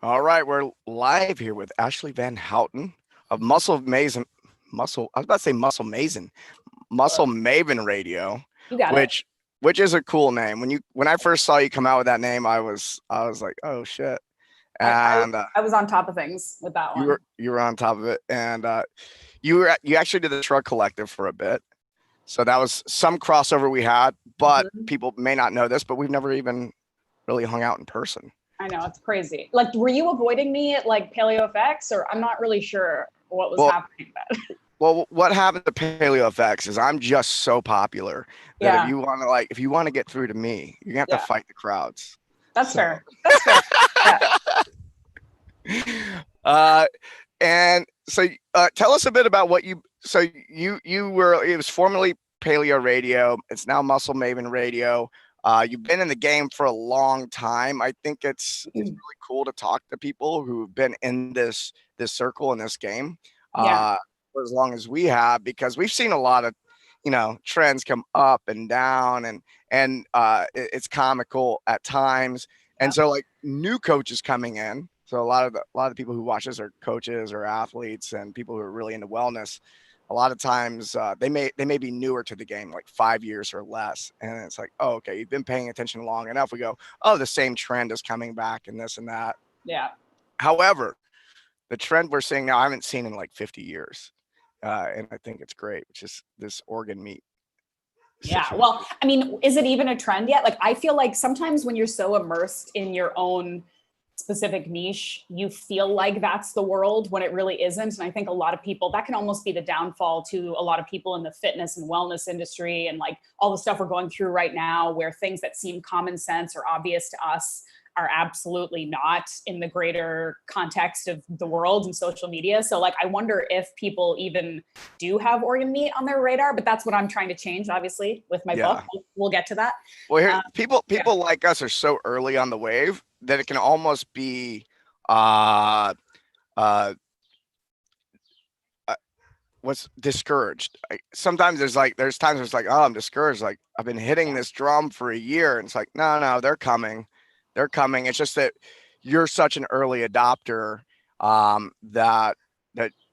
All right, we're live here with Ashleigh VanHouten of Muscle Mason, Muscle. I was about to say Muscle Mason, Muscle Close. Maven Radio, You got it. which which is a cool name. When I first saw you come out with that name, I was like, oh shit, I, I and I was on top of things with that you one. were on top of it, and you actually did the Shrug Collective for a bit, so that was some crossover we had. But Mhm. people may not know this, but we've never even really hung out in person. I know it's crazy. Like, were you avoiding me at like Paleo FX, or I'm not really sure what was Well, happening then. Well, what happened to Paleo FX is I'm just so popular that Yeah, if you want to get through to me, you're gonna have to yeah, fight the crowds. that's So, fair. That's fair. Yeah. uh, and so tell us a bit about what you. So you were it was formerly Paleo Radio. It's now Muscle Maven Radio. You've been in the game for a long time. I think it's really cool to talk to people who've been in this circle in this game. Yeah. Uh, for as long as we have, because we've seen a lot of, trends come up and down, and it's comical at times. And Yep. so, like, new coaches coming in. So a lot of the people who watch this are coaches or athletes and people who are really into wellness. A lot of times they may be newer to the game, like 5 years or less, and it's like, oh, okay, you've been paying attention long enough. We go, oh, the same trend is coming back and this and that. Yeah. However, the trend we're seeing now, I haven't seen in like 50 years. And I think it's great, which is this organ meat Yeah. situation. Well, I mean, is it even a trend yet? Like, I feel like sometimes when you're so immersed in your own specific niche, you feel like that's the world when it really isn't. And I think a lot of people, that can almost be the downfall to a lot of people in the fitness and wellness industry, and like all the stuff we're going through right now, where things that seem common sense or obvious to us are absolutely not in the greater context of the world and social media. So like, I wonder if people even do have organ meat on their radar, but that's what I'm trying to change, obviously, with my book. Yeah. We'll get to that. Well, here Um, people yeah. people like us are so early on the wave that it can almost be uh uh uh, what's discouraged. Sometimes there's times where it's like, oh, I'm discouraged. Like, I've been hitting Yeah. this drum for a year, and it's like, no, they're coming, they're coming. It's just that you're such an early adopter, that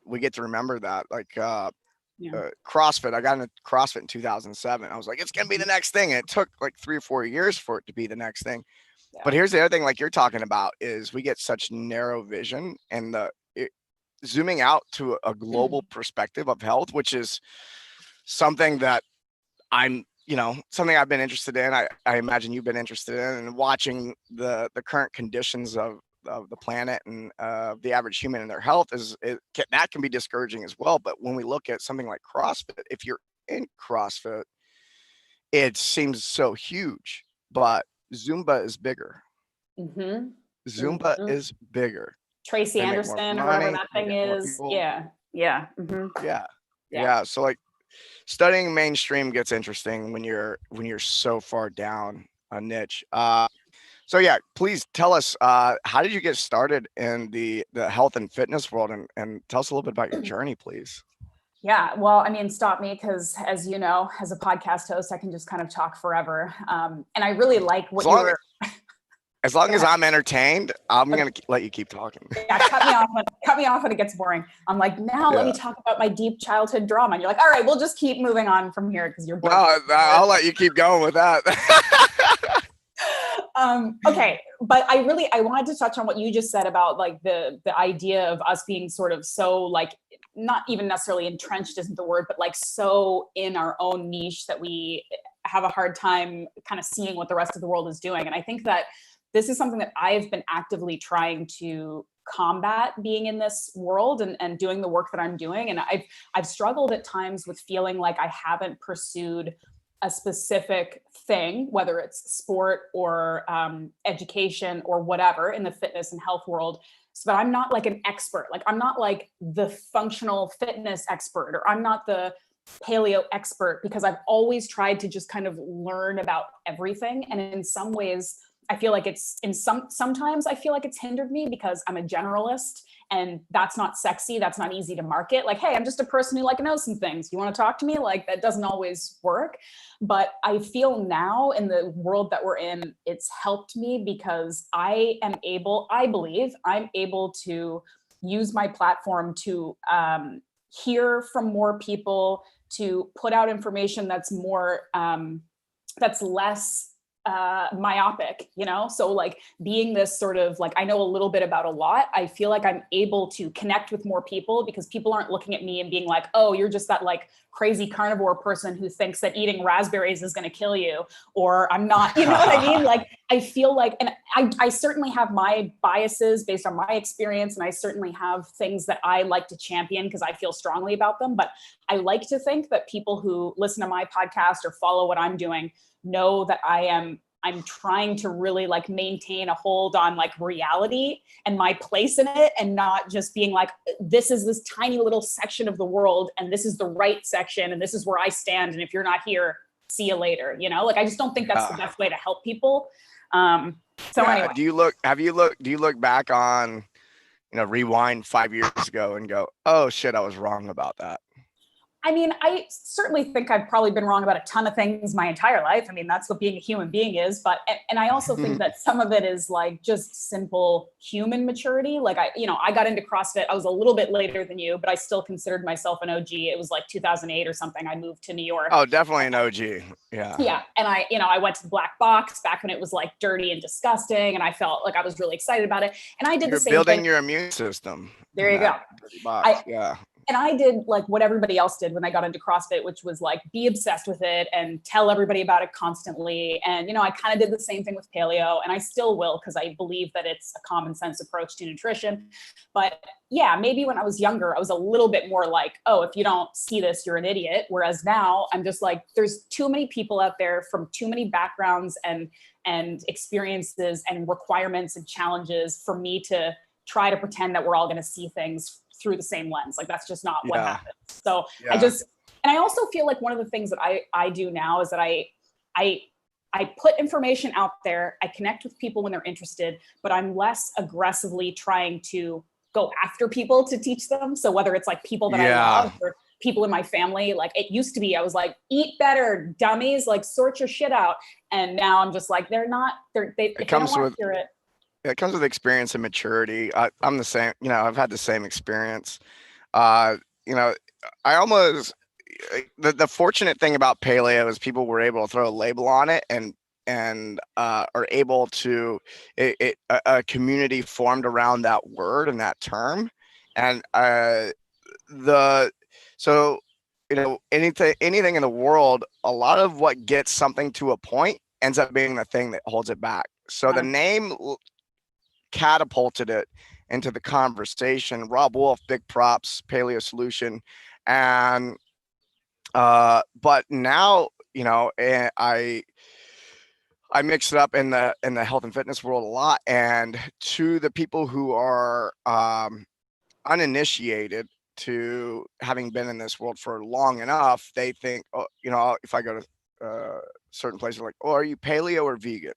we get to remember that. Like, Yeah. CrossFit. I got into CrossFit in 2007. I was like, it's gonna be the next thing, and it took like 3 or 4 years for it to be the next thing. Yeah. But here's the other thing, like you're talking about, is we get such narrow vision, and zooming out to a global perspective of health, which is something that something I've been interested in. I imagine you've been interested in, and watching the current conditions of the planet and the average human and their health that can be discouraging as well. But when we look at something like CrossFit, if you're in CrossFit, it seems so huge, but Zumba is bigger. Mm-hmm. Zumba is bigger. Tracy They make more Anderson or whoever money. that They thing get more is. people. Yeah. Yeah. Yeah, Yeah. yeah. So, like, studying mainstream gets interesting when you're so far down a niche. So yeah, please tell us, how did you get started in the health and fitness world, and tell us a little bit about your journey, please. Yeah. Well, I mean, stop me because, as you know, as a podcast host, I can just kind of talk forever. And I really like As what you long were. as long Go as ahead. I'm entertained, I'm Okay. gonna let you keep talking. Yeah. Cut me off when it gets boring. I'm like, now let me Yeah. talk about my deep childhood drama. And you're like, all right, we'll just keep moving on from here because you're No, bored. I'll let you keep going with that. Okay, but I wanted to touch on what you just said about like the idea of us being sort of so like not even necessarily entrenched isn't the word, but like so in our own niche that we have a hard time kind of seeing what the rest of the world is doing. And I think that this is something that I've been actively trying to combat, being in this world and doing the work that I'm doing. And I've struggled at times with feeling like I haven't pursued a specific thing, whether it's sport or education or whatever in the fitness and health world, so that I'm not like an expert. Like, I'm not like the functional fitness expert, or I'm not the paleo expert, because I've always tried to just kind of learn about everything. And in some ways, I feel like it's sometimes I feel like it's hindered me because I'm a generalist, and that's not sexy. That's not easy to market. Like, hey, I'm just a person who like knows some things. You want to talk to me? Like, that doesn't always work. But I feel now in the world that we're in, it's helped me because I believe I'm able to use my platform to hear from more people, to put out information that's more, that's less myopic, you know? So like being this sort of like, I know a little bit about a lot, I feel like I'm able to connect with more people because people aren't looking at me and being like, oh, you're just that like crazy carnivore person who thinks that eating raspberries is going to kill you, or I'm not, you know what I mean? Like, I feel like, and I certainly have my biases based on my experience, and I certainly have things that I like to champion because I feel strongly about them. But I like to think that people who listen to my podcast or follow what I'm doing know that I'm trying to really like maintain a hold on like reality and my place in it, and not just being like, this is this tiny little section of the world and this is the right section and this is where I stand, and if you're not here, see you later, you know? Like, I just don't think that's the best way to help people. Anyway. Do you look back on, rewind 5 years ago and go, oh shit, I was wrong about that? I mean, I certainly think I've probably been wrong about a ton of things my entire life. I mean, that's what being a human being is. But, and I also think that some of it is like just simple human maturity. Like I got into CrossFit. I was a little bit later than you, but I still considered myself an OG. It was like 2008 or something. I moved to New York. Oh, definitely an OG. Yeah. Yeah. And I went to the black box back when it was like dirty and disgusting. And I felt like I was really excited about it. And I did the same thing. You're building your immune system. There you go. Yeah. And I did like what everybody else did when I got into CrossFit, which was like be obsessed with it and tell everybody about it constantly. And, I kind of did the same thing with paleo, and I still will because I believe that it's a common sense approach to nutrition. But yeah, maybe when I was younger, I was a little bit more like, oh, if you don't see this, you're an idiot. Whereas now I'm just like, there's too many people out there from too many backgrounds and experiences and requirements and challenges for me to try to pretend that we're all going to see things through the same lens. Like, that's just not what happens. So I also feel like one of the things that I do now is that I put information out there. I connect with people when they're interested, but I'm less aggressively trying to go after people to teach them. So whether it's like people that I love or people in my family, like it used to be, I was like, eat better, dummies, like sort your shit out. And now I'm just like, they don't want to hear it. It comes with experience and maturity. I'm the same, I've had the same experience. I almost, the fortunate thing about paleo is people were able to throw a label on it and are able to, a community formed around that word and that term. And anything in the world, a lot of what gets something to a point ends up being the thing that holds it back. So the name catapulted it into the conversation. Rob Wolf, big props, Paleo Solution. And but now, I mix it up in the health and fitness world a lot. And to the people who are uninitiated to having been in this world for long enough, they think, if I go to certain places, like, oh, are you paleo or vegan?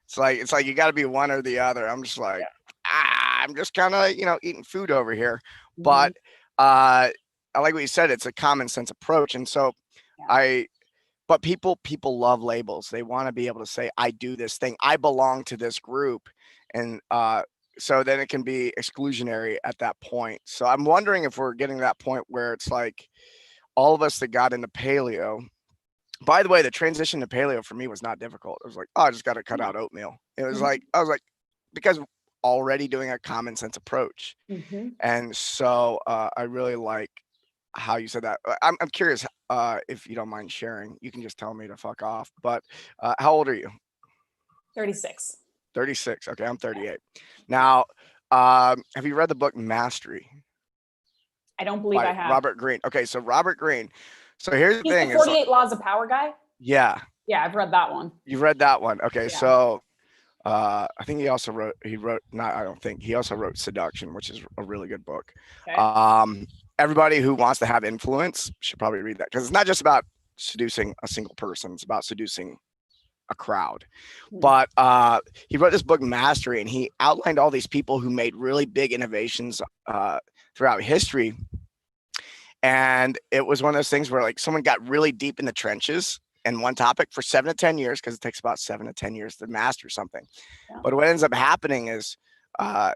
It's like you got to be one or the other. I'm just like, I'm just kind of, eating food over here. Mm-hmm. But I like what you said. It's a common sense approach. And so but people love labels. They want to be able to say, I do this thing. I belong to this group. And so then it can be exclusionary at that point. So I'm wondering if we're getting to that point where it's like all of us that got into paleo. By the way, the transition to paleo for me was not difficult. It was like, oh, I just got to cut out oatmeal. It was like, I was like, because already doing a common sense approach. Mm-hmm. And so I really like how you said that. I'm curious if you don't mind sharing. You can just tell me to fuck off. But how old are you? 36. 36. Okay, I'm 38. Now, have you read the book Mastery? I don't believe I have. Robert Greene. Okay, so Robert Greene. So here's the thing: the 48 Laws of Power guy. Yeah. Yeah, I've read that one. You've read that one. Okay, so I think he also wrote Seduction, which is a really good book. Okay. Everybody who wants to have influence should probably read that, because it's not just about seducing a single person. It's about seducing a crowd. Hmm. But he wrote this book, Mastery, and he outlined all these people who made really big innovations throughout history. And it was one of those things where like someone got really deep in the trenches in one topic for 7 to 10 years, because it takes about 7 to 10 years to master something. Yeah. But what ends up happening is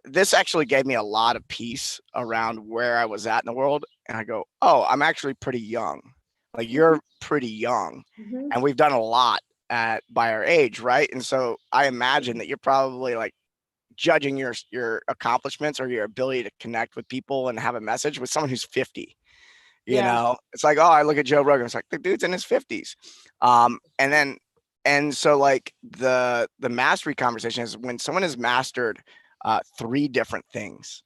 this actually gave me a lot of peace around where I was at in the world. And I go, oh, I'm actually pretty young. Like you're pretty young, Mhm. and we've done a lot at by our age, right? And so I imagine that you're probably like judging your accomplishments or your ability to connect with people and have a message with someone who's 50. Yeah. It's like, oh, I look at Joe Rogan, it's like the dude's in his 50s. And so like the mastery conversation is when someone has mastered three different things.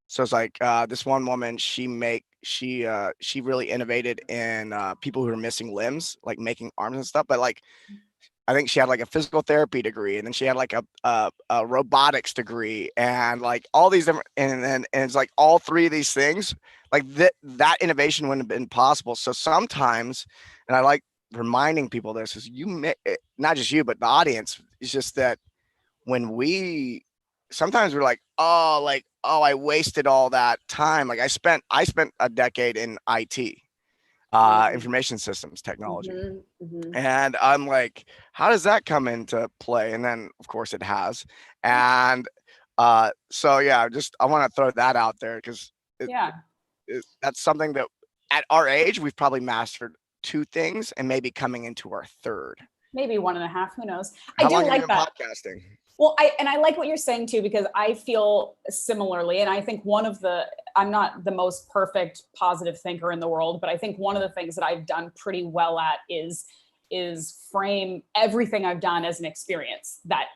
So it's like this one woman, she really innovated in people who are missing limbs, like making arms and stuff. But like I think she had like a physical therapy degree, and then she had like a robotics degree, and like all these different, and it's like all three of these things, like that innovation wouldn't have been possible. So sometimes, and I like reminding people this is not just you, but the audience, it's just that when we sometimes we're like, oh, I wasted all that time. Like I spent a decade in IT, Mm. information systems technology. Mhm. Mhm. And I'm like, how does that come into play? And then of course it has. And so yeah, I want to throw that out there because Yeah. that's something that at our age we've probably mastered two things and maybe coming into our third. Maybe one and a half. Who knows? I How do long have you like been that. podcasting? Well, I like what you're saying too, because I feel similarly. And I think I'm not the most perfect positive thinker in the world, but I think one of the things that I've done pretty well at is frame everything I've done as an experience that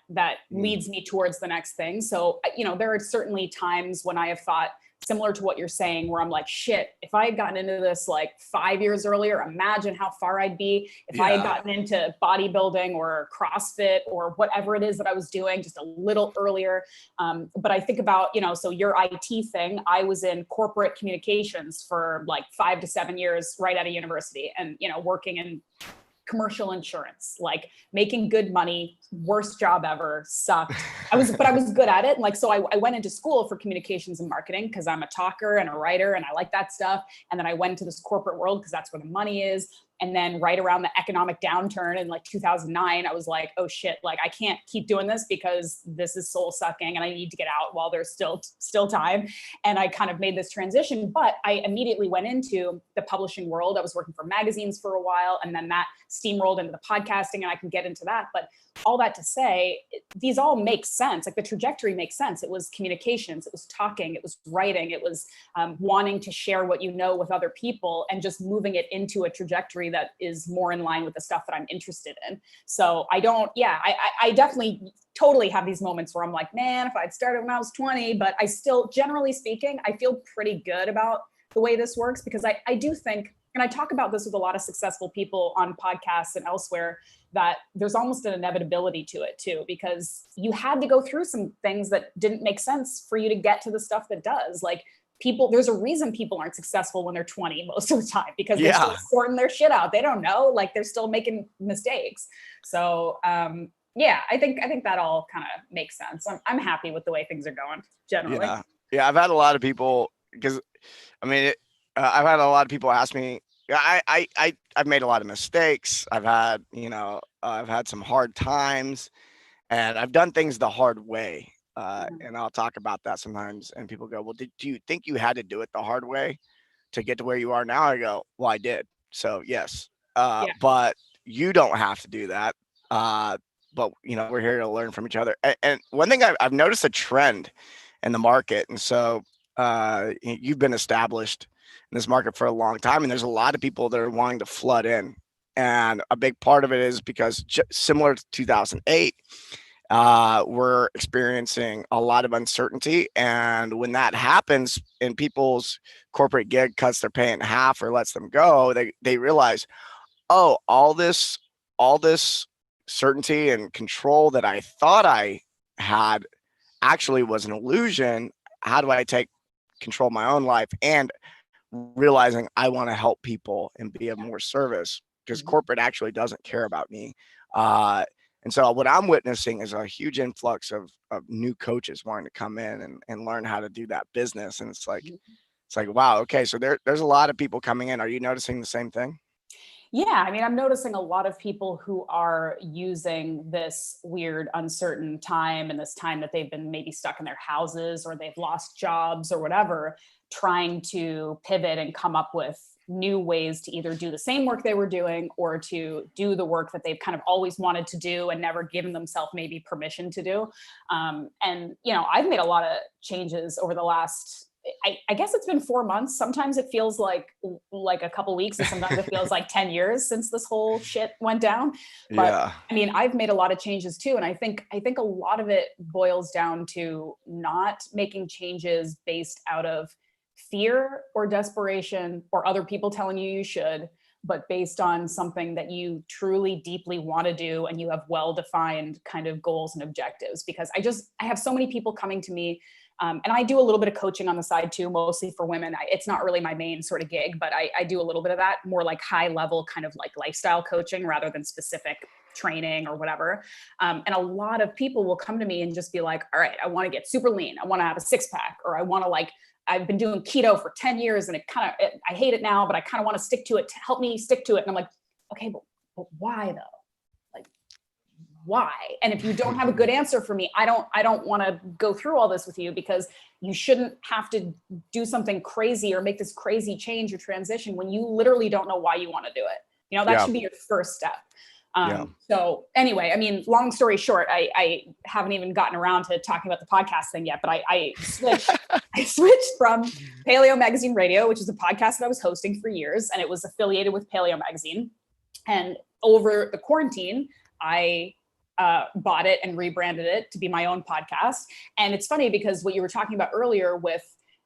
leads me towards the next thing. So, there are certainly times when I have thought, similar to what you're saying, where I'm like, shit, if I had gotten into this like 5 years earlier, imagine how far I'd be. If I had Yeah. gotten into bodybuilding or CrossFit or whatever it is that I was doing just a little earlier. But I think about, so your IT thing, I was in corporate communications for like 5 to 7 years right out of university, and, working in commercial insurance, like making good money, worst job ever, sucked. But I was good at it. And like, so I went into school for communications and marketing because I'm a talker and a writer and I like that stuff. And then I went into this corporate world because that's where the money is. And then right around the economic downturn in like 2009, I was like, oh shit, like I can't keep doing this because this is soul sucking and I need to get out while there's still time. And I kind of made this transition, but I immediately went into the publishing world. I was working for magazines for a while, and then that steamrolled into the podcasting, and I can get into that. But all that to say, these all make sense. Like the trajectory makes sense. It was communications, it was talking, it was writing, it was wanting to share what you know with other people and just moving it into a trajectory that is more in line with the stuff that I'm interested in. So I definitely totally have these moments where I'm like, man, if I'd started when I was 20, but I still, generally speaking, I feel pretty good about the way this works, because I do think, and I talk about this with a lot of successful people on podcasts and elsewhere, that there's almost an inevitability to it too, because you had to go through some things that didn't make sense for you to get to the stuff that does. Like there's a reason people aren't successful when they're 20 most of the time, because they're still Yeah. sorting their shit out. They don't know, like they're still making mistakes. So I think that all kind of makes sense. I'm happy with the way things are going generally. Yeah. I've had a lot of people because I mean, I've had a lot of people ask me. I've made a lot of mistakes. I've had some hard times, and I've done things the hard way. And I'll talk about that sometimes. And people go, "Well, do you think you had to do it the hard way to get to where you are now?" I go, "Well, I did. So yes, Yeah. but you don't have to do that. But we're here to learn from each other." And one thing I've noticed a trend in the market, and so you've been established in this market for a long time, and there's a lot of people that are wanting to flood in. And a big part of it is because similar to 2008, we're experiencing a lot of uncertainty. And when that happens and people's corporate gig cuts their pay in half or lets them go, they realize, oh, all this certainty and control that I thought I had actually was an illusion. How do I take control of my own life? And realizing I want to help people and be of more service, because corporate actually doesn't care about me. And so what I'm witnessing is a huge influx of new coaches wanting to come in and learn how to do that business. And it's like, wow, okay, so there's a lot of people coming in. Are you noticing the same thing? Yeah, I mean, I'm noticing a lot of people who are using this weird, uncertain time and this time that they've been maybe stuck in their houses or they've lost jobs or whatever, trying to pivot and come up with new ways to either do the same work they were doing or to do the work that they've kind of always wanted to do and never given themselves maybe permission to do. And, you know, I've made a lot of changes over the last, I guess it's been 4 months. Sometimes it feels like a couple weeks, and sometimes it feels like 10 years since this whole shit went down. But Yeah. I mean, I've made a lot of changes too. And I think a lot of it boils down to not making changes based out of fear or desperation or other people telling you should, but based on something that you truly deeply want to do and you have well-defined kind of goals and objectives. Because I have so many people coming to me. And I do a little bit of coaching on the side too, mostly for women. It's not really my main sort of gig, but I do a little bit of that, more like high level kind of like lifestyle coaching rather than specific training or whatever. And a lot of people will come to me and just be like, all right, I want to get super lean. I want to have a 6-pack, or I want to I've been doing keto for 10 years and I hate it now, but I kind of want to stick to it to help me stick to it. And I'm like, okay, but why though? Why? And if you don't have a good answer for me, I don't want to go through all this with you, because you shouldn't have to do something crazy or make this crazy change or transition when you literally don't know why you want to do it. You know, that should be your first step. So anyway, I mean, long story short, I haven't even gotten around to talking about the podcast thing yet, but I switched from Paleo Magazine Radio, which is a podcast that I was hosting for years, and it was affiliated with Paleo Magazine. And over the quarantine, I bought it and rebranded it to be my own podcast. And it's funny because what you were talking about earlier with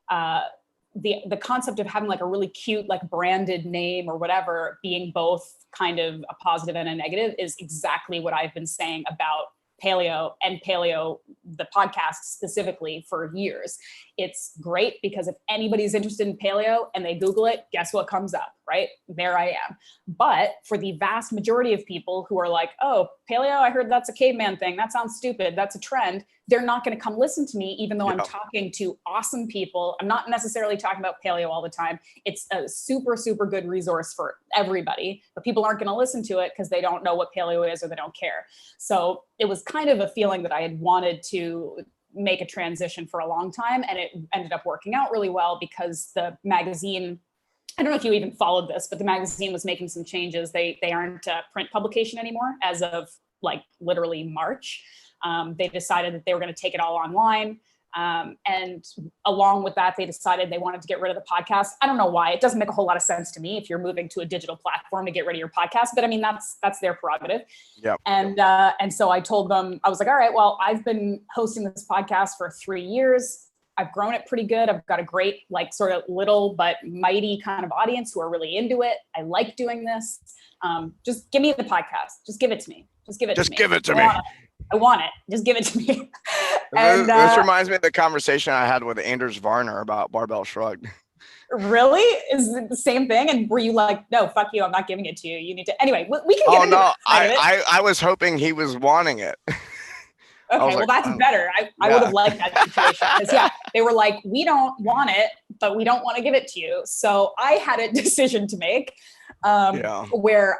the concept of having like a really cute, like branded name or whatever, being both kind of a positive and a negative, is exactly what I've been saying about Paleo and Paleo, the podcast specifically, for years. It's great because if anybody's interested in paleo and they Google it, guess what comes up, right? There I am. But for the vast majority of people who are like, oh, paleo, I heard that's a caveman thing. That sounds stupid. That's a trend. They're not going to come listen to me, even though I'm talking to awesome people. I'm not necessarily talking about paleo all the time. It's a super, super good resource for everybody, but people aren't going to listen to it because they don't know what paleo is or they don't care. So it was kind of a feeling that I had wanted to make a transition for a long time, and it ended up working out really well because the magazine, I don't know if you even followed this, but the magazine was making some changes. They aren't a print publication anymore as of like literally March. They decided that they were going to take it all online. And along with that, they decided they wanted to get rid of the podcast. I don't know why. It doesn't make a whole lot of sense to me if you're moving to a digital platform to get rid of your podcast, but I mean, that's their prerogative. Yep. And so I told them, I was like, all right, well, I've been hosting this podcast for 3 years. I've grown it pretty good. I've got a great, like sort of little, but mighty kind of audience who are really into it. I like doing this. Just give me the podcast. Just give it to me. Just give it to me. Give it to me. I want it. Just give it to me. And this reminds me of the conversation I had with Anders Varner about Barbell Shrugged. Really? Is it the same thing? And were you like, no, fuck you, I'm not giving it to you. You need to. Anyway, we can get into it. I was hoping he was wanting it. Okay, well, that's better. I would have liked that situation. Because they were like, we don't want it, but we don't want to give it to you. So I had a decision to make. Where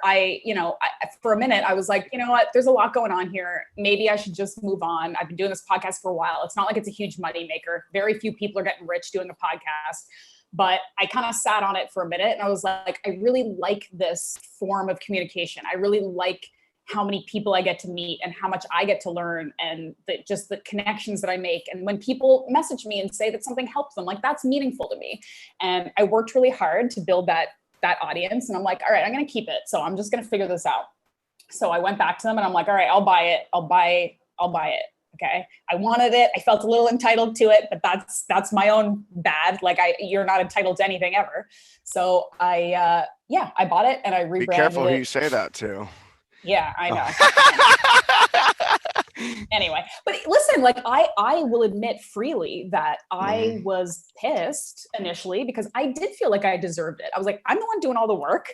for a minute, I was like, you know what, there's a lot going on here. Maybe I should just move on. I've been doing this podcast for a while. It's not like it's a huge money maker. Very few people are getting rich doing a podcast, but I kind of sat on it for a minute and I was like, I really like this form of communication. I really like how many people I get to meet and how much I get to learn, and just the connections that I make. And when people message me and say that something helps them, like that's meaningful to me. And I worked really hard to build that audience. And I'm like, all right, I'm going to keep it. So I'm just going to figure this out. So I went back to them and I'm like, all right, I'll buy it. Okay. I wanted it. I felt a little entitled to it, but that's my own bad. Like you're not entitled to anything ever. So I bought it and I rebranded it. Be careful who you say that to. Yeah, I know. Anyway, but listen, like I will admit freely that I was pissed initially because I did feel like I deserved it. I was like, I'm the one doing all the work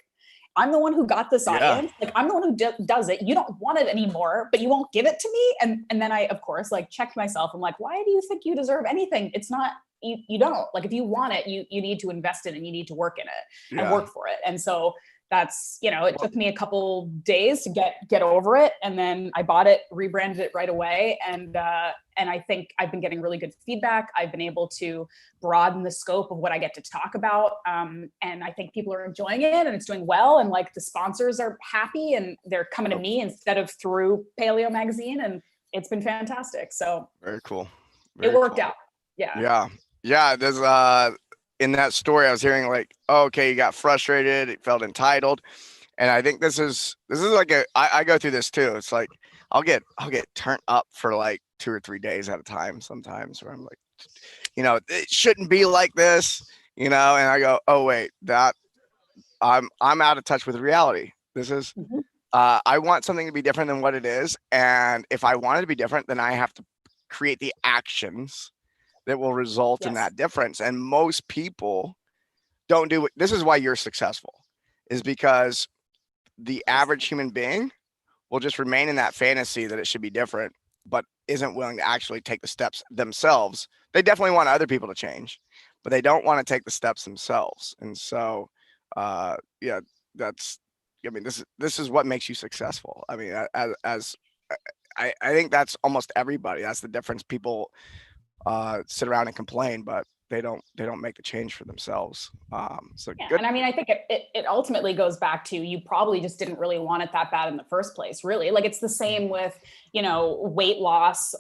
I'm the one who got this Yeah. audience. Like, I'm the one who does it. You don't want it anymore, but you won't give it to me. And then I, of course, like checked myself. I'm like, why do you think you deserve anything? It's not, you don't. Like, if you want it, you need to invest in it and you need to work in it and Yeah. work for it. And so that's, you know, it Well, took me a couple days to get over it. And then I bought it, rebranded it right away. And I think I've been getting really good feedback. I've been able to broaden the scope of what I get to talk about. And I think people are enjoying it and it's doing well. And like the sponsors are happy and they're coming to me instead of through Paleo Magazine. And it's been fantastic. So very cool. it Very worked cool. out. Yeah. Yeah. Yeah. There's in that story I was hearing like, oh, okay, you got frustrated, it felt entitled. And I think this is like I go through this too. It's like I'll get turned up for like 2 or 3 days at a time sometimes where I'm like, it shouldn't be like this, and I go, oh wait, that I'm out of touch with reality. This is Mhm. I want something to be different than what it is. And if I want it to be different, then I have to create the actions that will result in Yes. that difference. And most people don't do it. This is why you're successful, is because the average human being will just remain in that fantasy that it should be different, but isn't willing to actually take the steps themselves. They definitely want other people to change, but they don't want to take the steps themselves. And so, yeah, that's, I mean, this is what makes you successful. I mean, as I think that's almost everybody. That's the difference. People sit around and complain, but they don't make the change for themselves. So Yeah, good. and I mean, I think it ultimately goes back to you probably just didn't really want it that bad in the first place, really. Like it's the same with, weight loss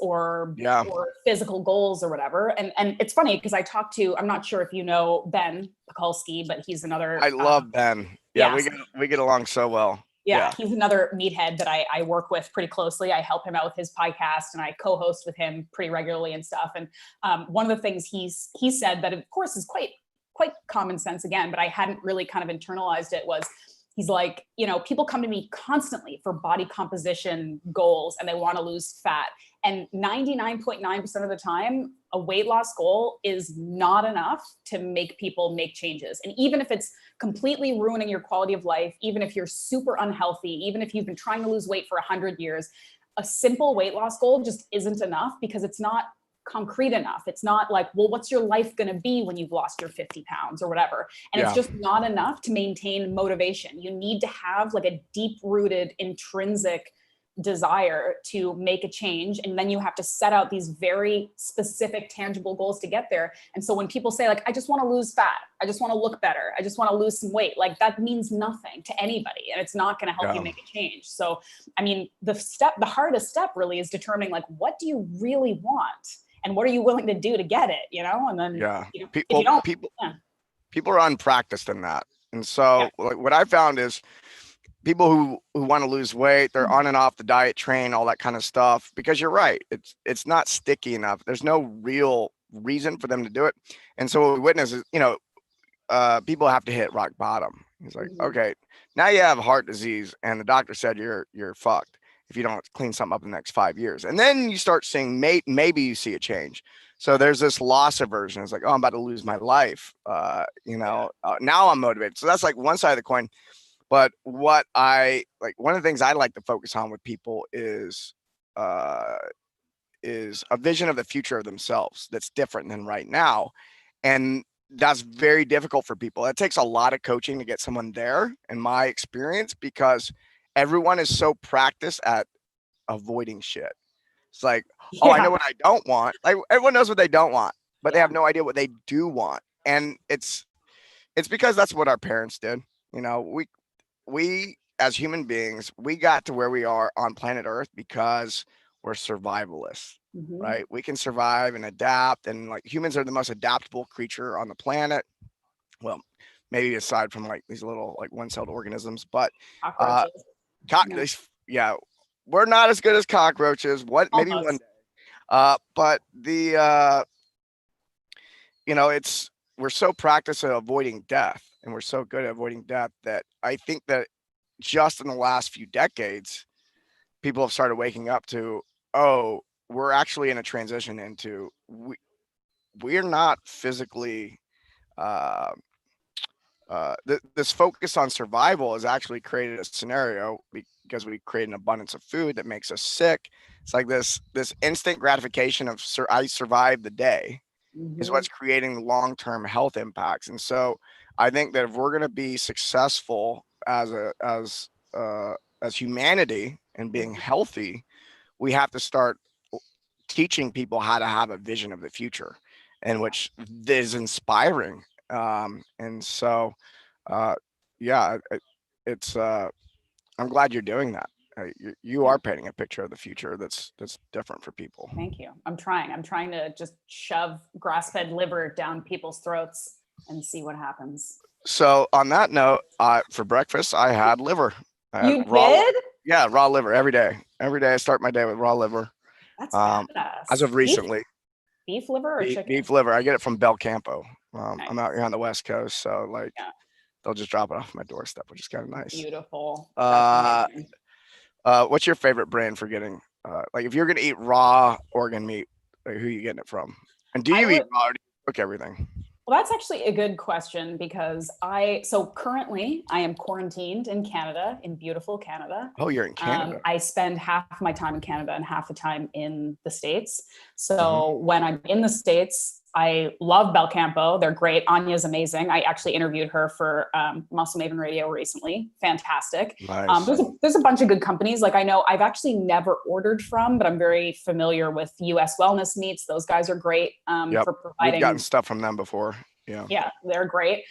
Yeah, or physical goals or whatever. And it's funny because I'm not sure if you know Ben Pakulski, but he's another I love Ben. Yeah, yeah, we get along so well. yeah, Yeah. he's another meathead that I work with pretty closely. I help him out with his podcast and I co-host with him pretty regularly and stuff. And one of the things he said that of course is quite common sense again, but I hadn't really kind of internalized it was he's like, people come to me constantly for body composition goals and they want to lose fat. And 99.9% of the time, a weight loss goal is not enough to make people make changes. And even if it's completely ruining your quality of life, even if you're super unhealthy, even if you've been trying to lose weight for 100 years, a simple weight loss goal just isn't enough because it's not concrete enough. It's not like, well, what's your life going to be when you've lost your 50 pounds or whatever? And it's Yeah. just not enough to maintain motivation. You need to have like a deep rooted intrinsic desire to make a change. And then you have to set out these very specific, tangible goals to get there. And so when people say, like, I just want to lose fat, I just want to look better, I just want to lose some weight, like that means nothing to anybody. And it's not going to help you Yeah. make a change. So, I mean, the hardest step really is determining, like, what do you really want? And what are you willing to do to get it? And then, Yeah. if you don't, People yeah, people are unpracticed in that. And yeah, so like what I found is people who want to lose weight, they're on and off the diet train, all that kind of stuff, because you're right. It's not sticky enough. There's no real reason for them to do it. And so what we witness is, people have to hit rock bottom. He's like, mhm, okay, now you have heart disease, and the doctor said you're fucked if you don't clean something up in the next 5 years. And then you start seeing maybe you see a change. So there's this loss aversion. It's like, oh, I'm about to lose my life. yeah, Now I'm motivated. So that's like one side of the coin. But what I like, one of the things I like to focus on with people uh, is a vision of the future of themselves that's different than right now. And that's very difficult for people. It takes a lot of coaching to get someone there, in my experience, because everyone is so practiced at avoiding shit. It's like, oh, I know yeah, what I don't want. Like everyone knows what they don't want, but they yeah, have no idea what they do want. And it's because that's what our parents did. You know, we as human beings, we got to where we are on planet Earth because we're survivalists, mhm, right? We can survive and adapt, and like humans are the most adaptable creature on the planet. Well, maybe aside from like these little like one-celled organisms, but uh, cockroaches, yeah, yeah, we're not as good as cockroaches. What maybe one almost, day. But it's we're so practiced at avoiding death, and we're so good at avoiding death that I think that just in the last few decades, people have started waking up to, oh, we're actually in a transition into we're not physically uh, this focus on survival has actually created a scenario because we create an abundance of food that makes us sick. It's like this instant gratification of I survived the day is Mhm. what's creating the long-term health impacts. And so I think that if we're going to be successful as humanity and being Mhm. healthy, we have to start teaching people how to have a vision of the future, and which is inspiring. And so, uh, yeah, it's. I'm glad you're doing that. You Yeah. are painting a picture of the future that's different for people. Thank you. I'm trying. I'm trying to just shove grass-fed liver down people's throats and see what happens. So on that note, for breakfast I had liver. I had You raw, did? yeah, raw liver every day. Every day I start my day with raw liver. That's Um, as badass. of recently, Beef liver or chicken? beef liver. I get it from Bel Campo. I'm out Nice. here on the West Coast, so like Yeah. they'll just drop it off my doorstep, which is kind of nice. Beautiful. That's Uh, amazing. what's your favorite brand for getting? Like if you're gonna eat raw organ meat, like, who are you getting it from? And do I you eat would raw? Or do you cook everything? Well, that's actually a good question because so currently I am quarantined in Canada, in beautiful Canada. Oh, you're in Canada. I spend half my time in Canada and half the time in the States. Hmm. So when I'm in the States, I love Belcampo. They're great. Anya's amazing. I actually interviewed her for Muscle Maven Radio recently. Fantastic. Nice. There's a bunch of good companies. Like I know I've actually never ordered from, but I'm very familiar with US Wellness Meats. Those guys are great Yep. for We've gotten providing. stuff from them before. Yeah. Yeah, they're great.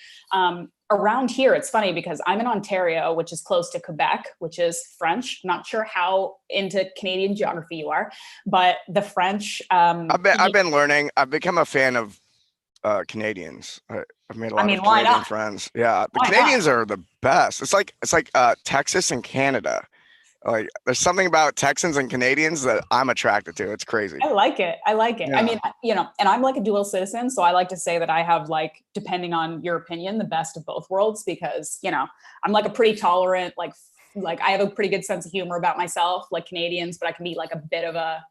Around here, it's funny because I'm in Ontario, which is close to Quebec, which is French. Not sure how into Canadian geography you are, but the French. I've been learning. I've become a fan of Canadians. I've made a I lot mean, of why Canadian not? friends. Yeah, the Why not? Canadians are the best. It's like Texas and Canada. Like there's something about Texans and Canadians that I'm attracted to. It's crazy. I like it. I like it. I Yeah. mean, and I'm like a dual citizen, so I like to say that I have like, depending on your opinion, the best of both worlds because I'm like a pretty tolerant, like I have a pretty good sense of humor about myself, like Canadians, but I can be like a bit of a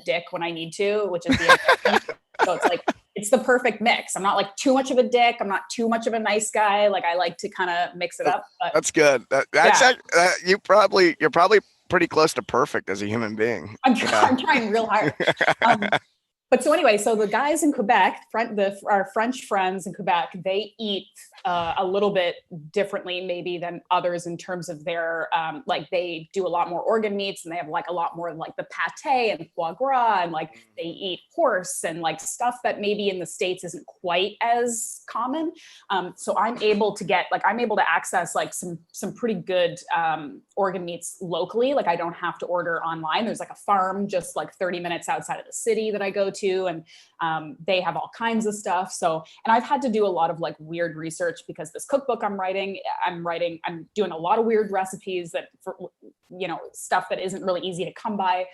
dick when I need to, which is the American. So it's like it's the perfect mix. I'm not like too much of a dick. I'm not too much of a nice guy. Like I like to kind of mix it up. But That's good. That's yeah, you're probably pretty close to perfect as a human being. Yeah. I'm trying real hard. But so anyway, so the guys in Quebec, our French friends in Quebec, they eat a little bit differently maybe than others in terms of their like they do a lot more organ meats and they have like a lot more of like the pate and foie gras and like they eat horse and like stuff that maybe in the States isn't quite as common. So I'm able to access like some pretty good organ meats locally. Like I don't have to order online. There's like a farm just like 30 minutes outside of the city that I go to, and they have all kinds of stuff. So, and I've had to do a lot of like weird research because this cookbook I'm doing a lot of weird recipes that for stuff that isn't really easy to come by.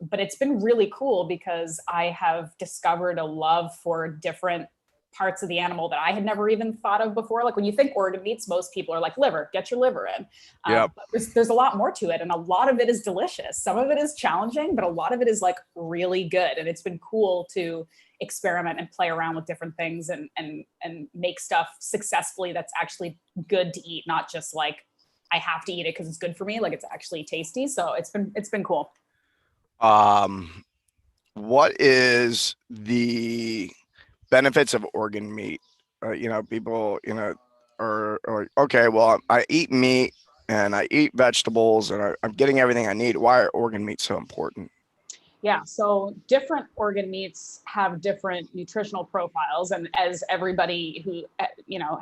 But it's been really cool because I have discovered a love for different parts of the animal that I had never even thought of before. Like when you think organ meats, most people are like liver, get your liver in. Yep. But there's a lot more to it, and a lot of it is delicious. Some of it is challenging, but a lot of it is like really good. And it's been cool to experiment and play around with different things and make stuff successfully that's actually good to eat, not just like I have to eat it because it's good for me. Like it's actually tasty. So it's been cool. Um, what is the benefits of organ meat? People, or okay, well, I eat meat and I eat vegetables and I'm getting everything I need. Why are organ meats so important? Yeah, so different organ meats have different nutritional profiles, and as everybody who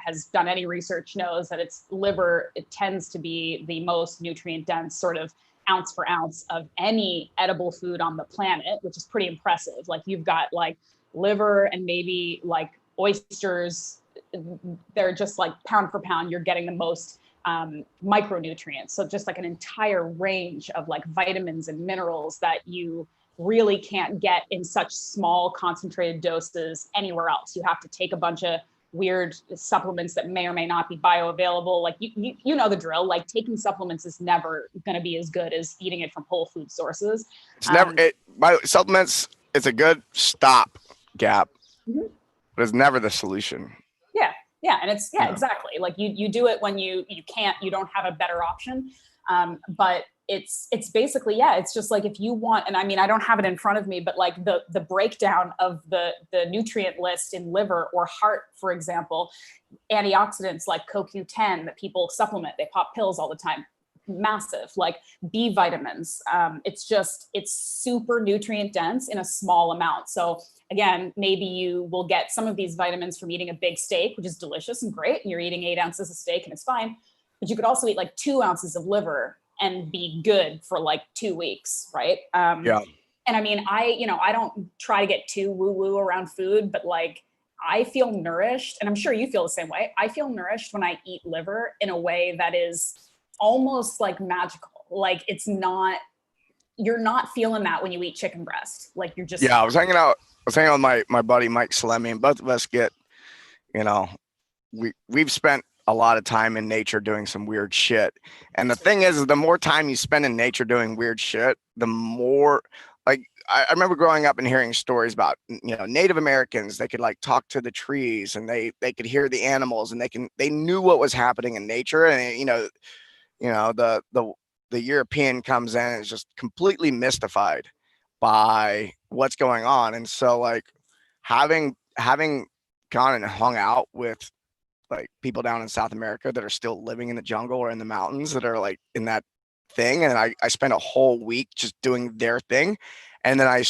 has done any research knows, that it's liver. It tends to be the most nutrient dense, sort of ounce for ounce of any edible food on the planet, which is pretty impressive. Like you've got like liver and maybe like oysters. They're just like pound for pound. You're getting the most micronutrients. So just like an entire range of like vitamins and minerals that you really can't get in such small concentrated doses anywhere else. You have to take a bunch of weird supplements that may or may not be bioavailable. Like you know the drill. Like taking supplements is never going to be as good as eating it from whole food sources. It's never it. By supplements, it's a good stop gap, Mhm. but it's never the solution. Yeah. Yeah. And it's, yeah, you know? exactly. Like you do it when you can't, you don't have a better option. But it's basically, yeah, it's just like, if you want, and I mean, I don't have it in front of me, but like the breakdown of the nutrient list in liver or heart, for example, antioxidants like CoQ10 that people supplement, they pop pills all the time, massive. Like B vitamins, it's super nutrient dense in a small amount. So again, maybe you will get some of these vitamins from eating a big steak, which is delicious and great, and you're eating 8 ounces of steak and it's fine, but you could also eat like 2 ounces of liver and be good for like 2 weeks, right? Yeah. And I mean, I don't try to get too woo woo around food, but like I feel nourished, and I'm sure you feel the same way. I feel nourished when I eat liver in a way that is almost like magical. Like it's not, you're not feeling that when you eat chicken breast. Like you're just Yeah. not. I was hanging out with my buddy Mike Salemi, and both of us get, you know, we've spent a lot of time in nature doing some weird shit. And the thing is the more time you spend in nature doing weird shit, the more, like, I remember growing up and hearing stories about, Native Americans. They could like talk to the trees, and they could hear the animals, and they knew what was happening in nature. And the European comes in and is just completely mystified by what's going on. And so like having gone and hung out with like people down in South America that are still living in the jungle or in the mountains that are like in that thing. And I spent a whole week just doing their thing. And then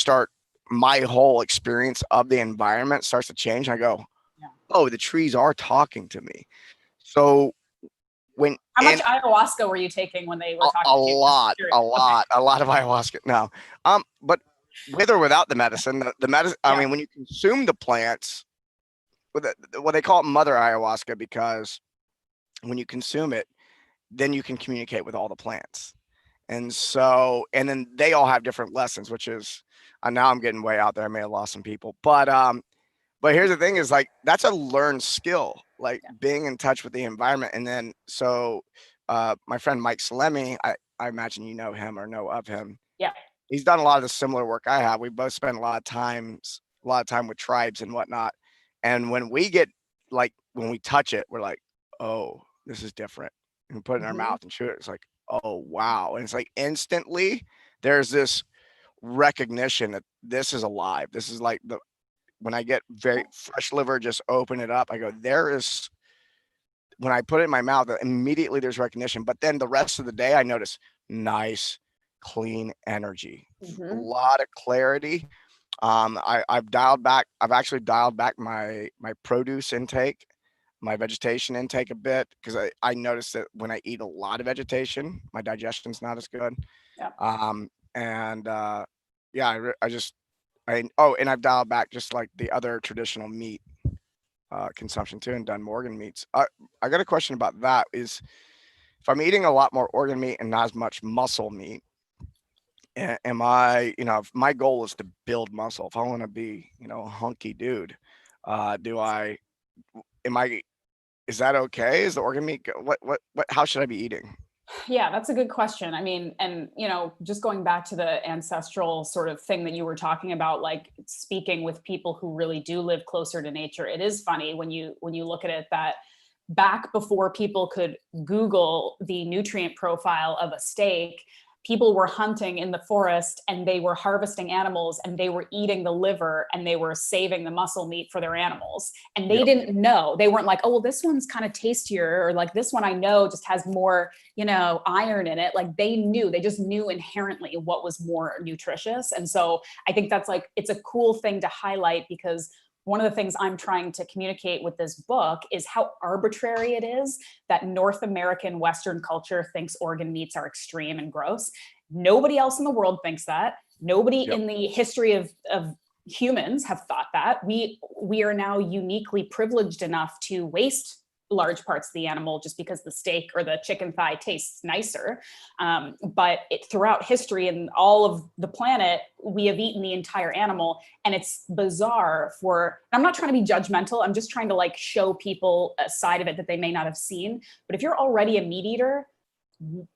my whole experience of the environment starts to change. And I go, Yeah. oh, the trees are talking to me. So when, How much and ayahuasca were you taking when they were a talking to you? lot, Curious. Okay. a lot of ayahuasca. No, but with or without the medicine, the medicine, I Yeah. mean, when you consume the plants, what they call it mother ayahuasca, because when you consume it, then you can communicate with all the plants. And so, and then they all have different lessons, which is, now I'm getting way out there. I may have lost some people, but here's the thing is like, that's a learned skill, like Yeah. being in touch with the environment. And then, so, my friend Mike Salemi, I imagine you know him or know of him. Yeah. He's done a lot of the similar work I have. We both spend a lot of time with tribes and whatnot. And when we get like, when we touch it, we're like, oh, this is different. And we put it in our Mhm. mouth and chew it. It's like, oh, wow. And it's like instantly there's this recognition that this is alive. This is like when I get very fresh liver, just open it up. I go, when I put it in my mouth, immediately there's recognition. But then the rest of the day, I notice nice, clean energy, a Mhm. lot of clarity. I've actually dialed back my produce intake, my vegetation intake a bit, because I noticed that when I eat a lot of vegetation, my digestion's not as good. Yeah. And yeah, and I've dialed back just like the other traditional meat consumption too, and done organ meats. I got a question about that. Is if I'm eating a lot more organ meat and not as much muscle meat, am I, if my goal is to build muscle, if I want to be, a hunky dude, do I, am I, is that okay? Is the organ meat, how should I be eating? Yeah, that's a good question. I mean, and just going back to the ancestral sort of thing that you were talking about, like speaking with people who really do live closer to nature. It is funny when you look at it that back before people could Google the nutrient profile of a steak, people were hunting in the forest and they were harvesting animals and they were eating the liver and they were saving the muscle meat for their animals. And they Yep. didn't know. They weren't like, oh, well, this one's kind of tastier, or like this one I know just has more, iron in it. Like they just knew inherently what was more nutritious. And so I think that's like, it's a cool thing to highlight, because one of the things I'm trying to communicate with this book is how arbitrary it is that North American Western culture thinks organ meats are extreme and gross. Nobody else in the world thinks that. Nobody Yep. in the history of humans have thought that. We are now uniquely privileged enough to waste large parts of the animal just because the steak or the chicken thigh tastes nicer. But throughout history and all of the planet, we have eaten the entire animal. And it's bizarre I'm not trying to be judgmental. I'm just trying to like show people a side of it that they may not have seen. But if you're already a meat eater,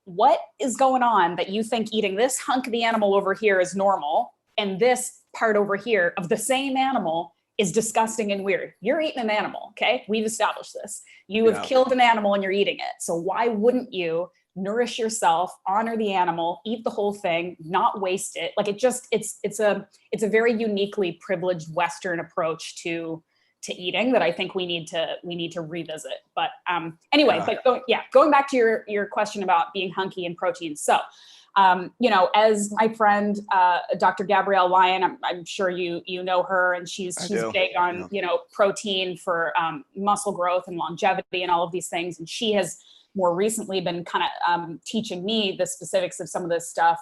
what is going on that you think eating this hunk of the animal over here is normal, and this part over here of the same animal is disgusting and weird. You're eating an animal, okay? We've established this. You have Yeah. killed an animal and you're eating it. So why wouldn't you nourish yourself, honor the animal, eat the whole thing, not waste it? Like it's a very uniquely privileged Western approach to eating that I think we need to revisit. But anyway, going back to your question about being hunky in protein. So as my friend Dr. Gabrielle Lyon, I'm sure you know her, and she's big on protein for muscle growth and longevity and all of these things. And she has more recently been kind of teaching me the specifics of some of this stuff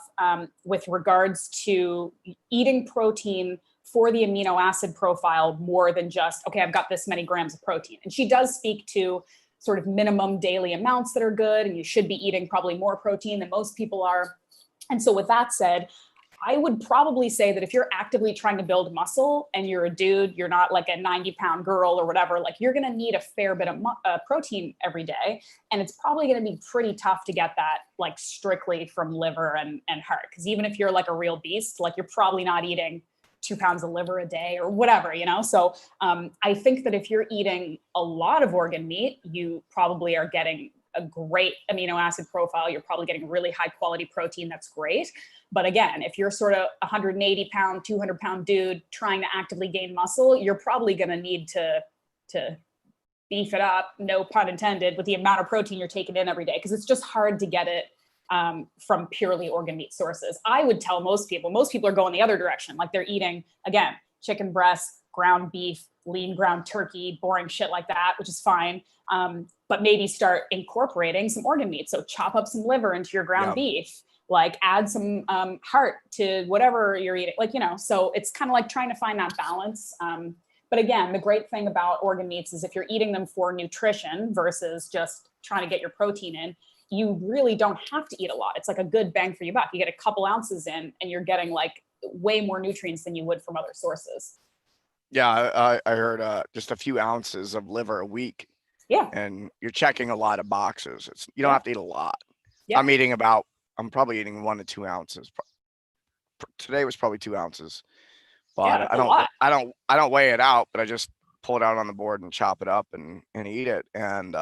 with regards to eating protein for the amino acid profile more than just, okay, I've got this many grams of protein. And she does speak to sort of minimum daily amounts that are good, and you should be eating probably more protein than most people are. And so with that said, I would probably say that if you're actively trying to build muscle and you're a dude, you're not like a 90-pound girl or whatever, like you're going to need a fair bit of protein every day. And it's probably going to be pretty tough to get that like strictly from liver and heart. Because even if you're like a real beast, like you're probably not eating 2 pounds of liver a day or whatever, So I think that if you're eating a lot of organ meat, you probably are getting a great amino acid profile. You're probably getting really high quality protein. That's great. But again, if you're sort of 180 pound, 200 pound dude trying to actively gain muscle, you're probably going to need to beef it up, no pun intended, with the amount of protein you're taking in every day, because it's just hard to get it from purely organ meat sources. I would tell most people are going the other direction. Like they're eating, again, chicken breast, ground beef, lean ground turkey, boring shit like that, which is fine. But maybe start incorporating some organ meat. So chop up some liver into your ground beef, like add some heart to whatever you're eating, so it's kind of like trying to find that balance. But again, the great thing about organ meats is if you're eating them for nutrition versus just trying to get your protein in, you really don't have to eat a lot. It's like a good bang for your buck. You get a couple ounces in and you're getting like way more nutrients than you would from other sources. Yeah, I heard just a few ounces of liver a week. Yeah. And you're checking a lot of boxes. You don't have to eat a lot. Yeah. I'm probably eating 1 to 2 ounces. Today was probably 2 ounces. But I don't weigh it out, but I just pull it out on the board and chop it up and eat it. And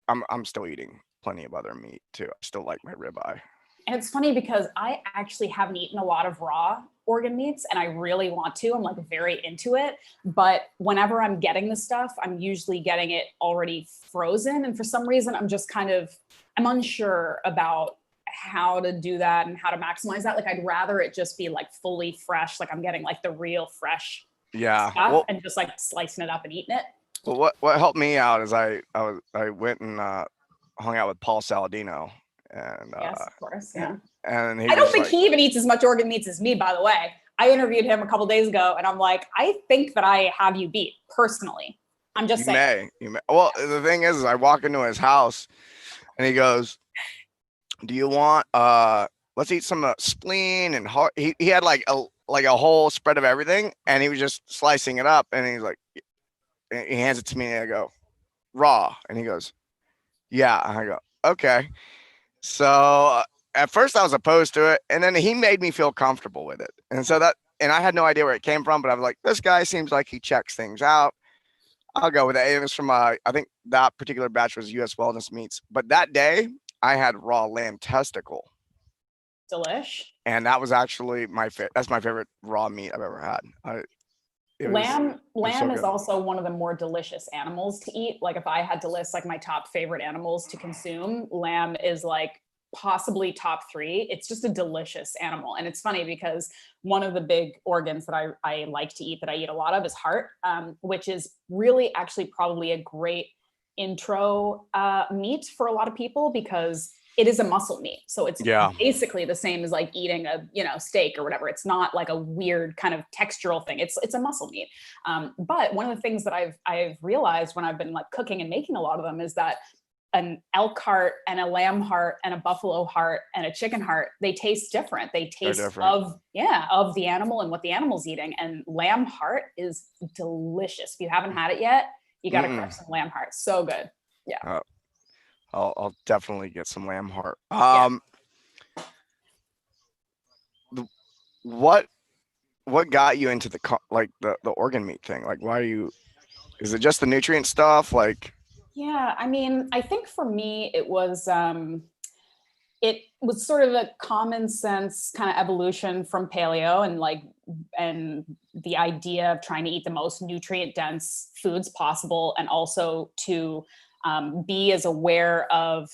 I'm still eating plenty of other meat too. I still like my ribeye. And it's funny because I actually haven't eaten a lot of raw organ meats and I really want to. I'm like very into it. But whenever I'm getting the stuff, I'm usually getting it already frozen. And for some reason, I'm unsure about how to do that and how to maximize that. Like I'd rather it just be like fully fresh. Like I'm getting like the real fresh stuff and just like slicing it up and eating it. Well, what helped me out is I went and hung out with Paul Saladino. And yes, of course, yeah. And I don't think he even eats as much organ meats as me, by the way. I interviewed him a couple days ago, and I'm like, I think that I have you beat personally. I'm just saying. You may. Well, the thing is I walk into his house, and he goes, "Do you want? Let's eat some spleen and heart." He had like a whole spread of everything, and he was just slicing it up, and he's like, he hands it to me, and I go, "Raw," and he goes, "Yeah," and I go, "Okay." So at first I was opposed to it, and then he made me feel comfortable with it. And so and I had no idea where it came from, but I was like, this guy seems like he checks things out. I'll go with it. It was from, I think that particular batch was US Wellness Meats. But that day I had raw lamb testicle. Delish. And that was actually that's my favorite raw meat I've ever had. Lamb is also one of the more delicious animals to eat. Like if I had to list like my top favorite animals to consume, lamb is like possibly top 3. It's just a delicious animal. And it's funny because one of the big organs that I like to eat, that I eat a lot of, is heart, which is really actually probably a great intro meat for a lot of people because it is a muscle meat. So it's basically the same as like eating a, steak or whatever. It's not like a weird kind of textural thing. It's a muscle meat. But one of the things that I've realized when I've been like cooking and making a lot of them is that an elk heart and a lamb heart and a buffalo heart and a chicken heart, they taste different. They taste of the animal and what the animal's eating. And lamb heart is delicious. If you haven't had it yet, you got to crush some lamb heart. So good. Yeah. I'll definitely get some lamb heart. What what got you into the organ meat thing? Like, why are you? Is it just the nutrient stuff? Like, Yeah, I mean, I think for me it was sort of a common sense kind of evolution from paleo, and the idea of trying to eat the most nutrient dense foods possible, and also to be as aware of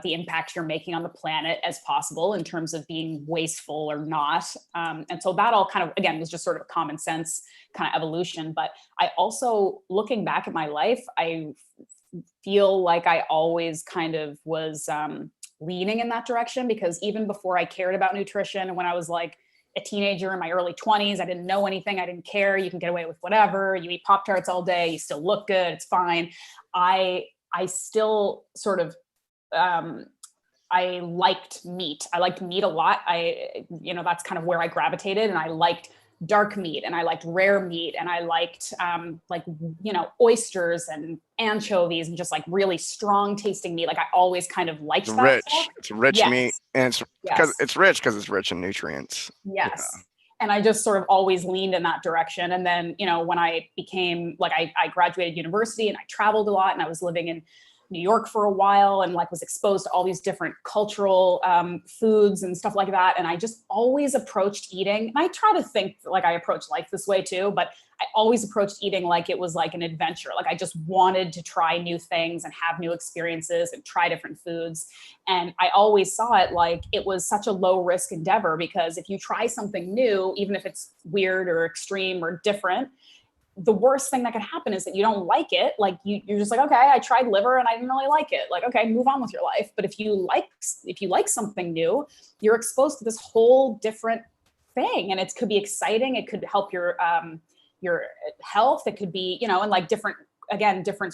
the impact you're making on the planet as possible in terms of being wasteful or not. And so that all kind of, again, was just sort of a common sense kind of evolution. But I also, looking back at my life, I feel like I always kind of was leaning in that direction, because even before I cared about nutrition, and when I was like a teenager in my early 20s, I didn't know anything. I didn't care. You can get away with whatever. You eat Pop-Tarts all day. You still look good. It's fine. I still sort of, I liked meat. I liked meat a lot. That's kind of where I gravitated, and I liked dark meat, and I liked rare meat, and I liked oysters and anchovies, and just like really strong tasting meat. Like I always kind of it's liked that stuff. rich. It's rich meat, Yes. and it's because Yes. it's rich in nutrients. Yeah. Yes. And I just sort of always leaned in that direction. And then, when I became like, I graduated university and I traveled a lot, and I was living in New York for a while, and like was exposed to all these different cultural foods and stuff like that. And I just always approached eating. And I try to think like I approach life this way too, but I always approached eating like it was like an adventure. Like I just wanted to try new things and have new experiences and try different foods. And I always saw it like it was such a low risk endeavor, because if you try something new, even if it's weird or extreme or different, the worst thing that could happen is that you don't like it. Like you're just like, okay, I tried liver and I didn't really like it. Like, okay, move on with your life. But if you like something new, you're exposed to this whole different thing, and it could be exciting. It could help your health. It could be, and like different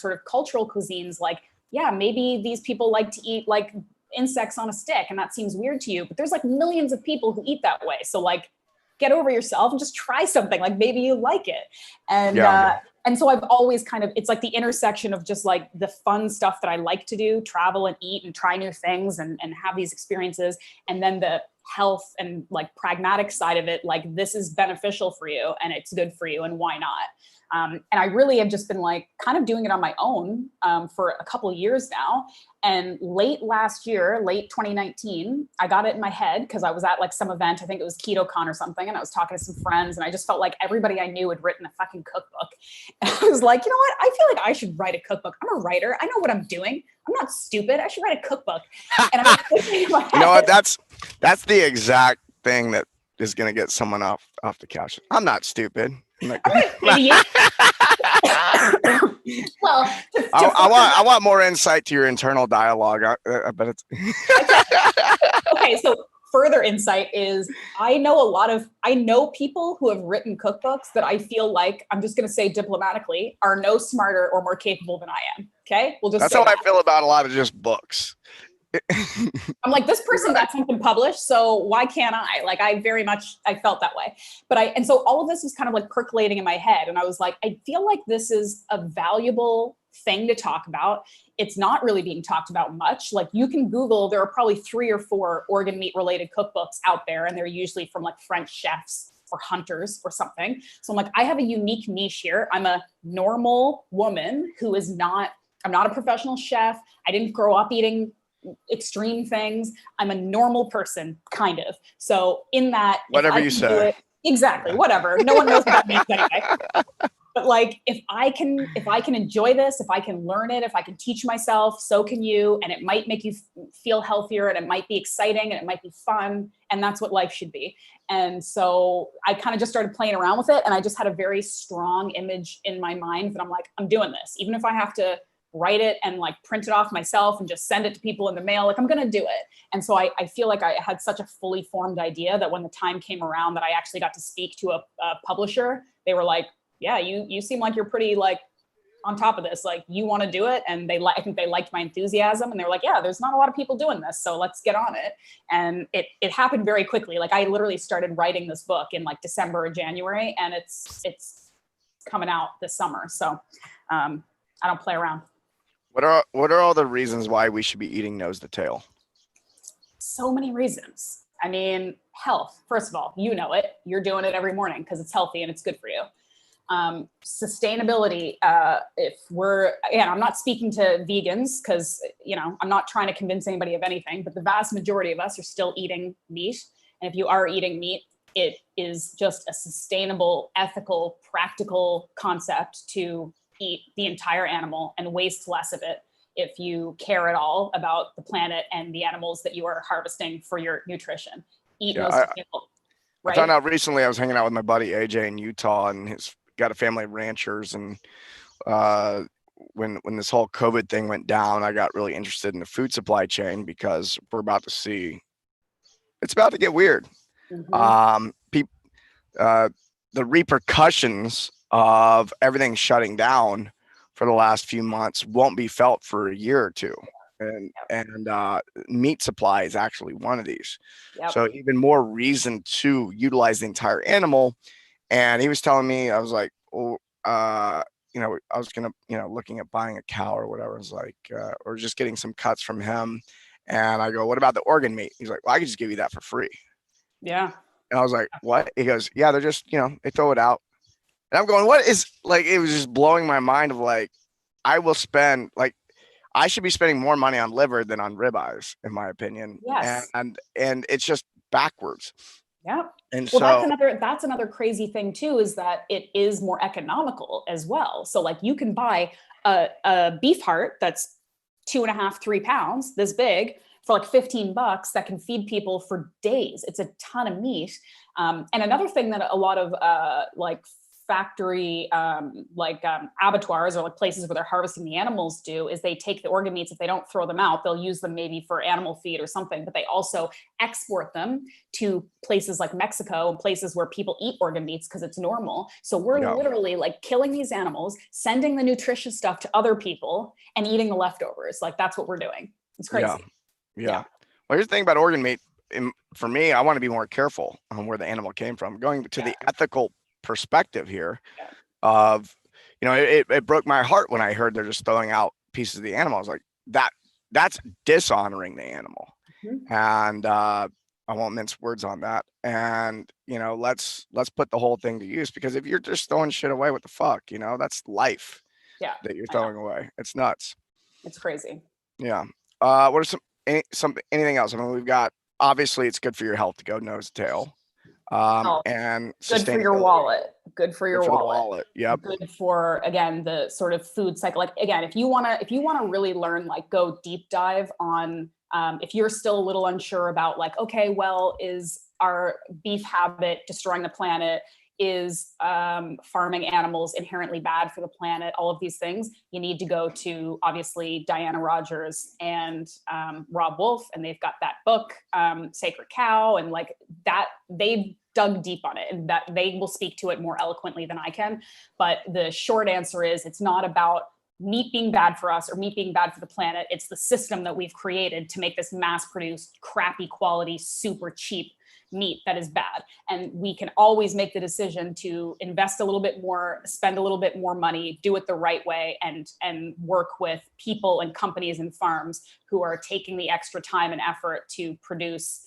sort of cultural cuisines. Like, yeah, maybe these people like to eat like insects on a stick, and that seems weird to you, but there's like millions of people who eat that way. So like, get over yourself and just try something. Like maybe you like it. And Yeah. and so I've always kind of, it's like the intersection of just like the fun stuff that I like to do, travel and eat and try new things and have these experiences, and then the health and like pragmatic side of it, like this is beneficial for you and it's good for you, and why not? And I really have just been like kind of doing it on my own for a couple of years now. And late last year, late 2019, I got it in my head because I was at like some event, I think it was KetoCon or something, and I was talking to some friends, and I just felt like everybody I knew had written a fucking cookbook. And I was like, you know what? I feel like I should write a cookbook. I'm a writer. I know what I'm doing. I'm not stupid. I should write a cookbook. And I was thinking in my head, You know what? That's the exact thing that is going to get someone off the couch. I'm not stupid. I'm like, I'm an idiot. Well, I want more insight to your internal dialogue. I bet it's okay. So further insight is I know people who have written cookbooks that I feel like, I'm just going to say diplomatically, are no smarter or more capable than I am. Okay. We'll just that's say how that. I feel about a lot of just books. I'm like, this person got something published, so why can't I? Like, I felt that way. And so all of this was kind of like percolating in my head. And I was like, I feel like this is a valuable thing to talk about. It's not really being talked about much. Like you can Google, there are probably 3 or 4 organ meat related cookbooks out there, and they're usually from like French chefs or hunters or something. So I'm like, I have a unique niche here. I'm a normal woman I'm not a professional chef. I didn't grow up eating extreme things. I'm a normal person, kind of. So in that, Whatever you say. Exactly, whatever. No one knows what that means anyway. But like, if I can enjoy this, if I can learn it, if I can teach myself, so can you. And it might make you feel healthier, and it might be exciting, and it might be fun. And that's what life should be. And so I kind of just started playing around with it. And I just had a very strong image in my mind that I'm like, I'm doing this, even if I have to write it and like print it off myself and just send it to people in the mail. Like I'm going to do it. And so I feel like I had such a fully formed idea that when the time came around that I actually got to speak to a publisher, they were like, yeah, you seem like you're pretty like on top of this. Like you want to do it. And I think they liked my enthusiasm, and they were like, yeah, there's not a lot of people doing this, so let's get on it. And it happened very quickly. Like I literally started writing this book in like December or January, and it's coming out this summer. So I don't play around. What are all the reasons why we should be eating nose to tail? So many reasons. I mean, health, first of all, you know it. You're doing it every morning because it's healthy and it's good for you. Sustainability, if we're, again, I'm not speaking to vegans because, you know, I'm not trying to convince anybody of anything, but the vast majority of us are still eating meat. And if you are eating meat, it is just a sustainable, ethical, practical concept to eat the entire animal and waste less of it if you care at all about the planet and the animals that you are harvesting for your nutrition. Eat Yeah, most people, I right? found out recently. I was hanging out with my buddy AJ in Utah, and he's got a family of ranchers. And uh, when this whole COVID thing went down, I got really interested in the food supply chain because we're about to see it's about to get weird. Mm-hmm. People, the repercussions of everything shutting down for the last few months won't be felt for a year or two. And meat supply is actually one of these. Yep. So even more reason to utilize the entire animal. And he was telling me, I was like, oh, you know, I was gonna, you know, looking at buying a cow or whatever. I was like, or just getting some cuts from him. And I go, what about the organ meat? He's like, well, I could just give you that for free. Yeah. And I was like, what? He goes, yeah, they're just, you know, they throw it out. And I'm going, what is, like, it was just blowing my mind of like, I will spend, like, I should be spending more money on liver than on ribeyes, in my opinion. Yes. And it's just backwards. Yeah. And Well, so that's another crazy thing too, is that it is more economical as well. So like you can buy a beef heart that's 2.5, 3 pounds, this big, for like $15 that can feed people for days. It's a ton of meat. And another thing that a lot of like factory abattoirs or like places where they're harvesting the animals do is they take the organ meats. If they don't throw them out, they'll use them maybe for animal feed or something, but they also export them to places like Mexico and places where people eat organ meats because it's normal. So we're yeah, literally like killing these animals, sending the nutritious stuff to other people and eating the leftovers. Like that's what we're doing. It's yeah, crazy. yeah. Well, here's the thing about organ meat. For me, I want to be more careful on where the animal came from. Going to Yeah. the ethical perspective here Yeah. of, you know, it broke my heart when I heard they're just throwing out pieces of the animal. I was like, that's dishonoring the animal. Mm-hmm. And I won't mince words on that. And, you know, let's put the whole thing to use, because if you're just throwing shit away, what the fuck, you know, that's life Yeah. that you're I know. throwing away. It's nuts. It's crazy. Yeah. What are anything else? I mean, we've got, obviously it's good for your health to go nose to tail. Oh, And good for your sustainability, wallet. Good for good your for the wallet. wallet. Yep. Good for, again, the sort of food cycle. Like again, if you wanna really learn, like go deep dive on if you're still a little unsure about like, okay, well, is our beef habit destroying the planet? Is farming animals inherently bad for the planet? All of these things, you need to go to obviously Diana Rogers and Rob Wolf, and they've got that book, Sacred Cow, and like that they've dug deep on it, and that they will speak to it more eloquently than I can. But the short answer is it's not about meat being bad for us or meat being bad for the planet. It's the system that we've created to make this mass produced, crappy quality, super cheap meat that is bad. And we can always make the decision to invest a little bit more, spend a little bit more money, do it the right way, and work with people and companies and farms who are taking the extra time and effort to produce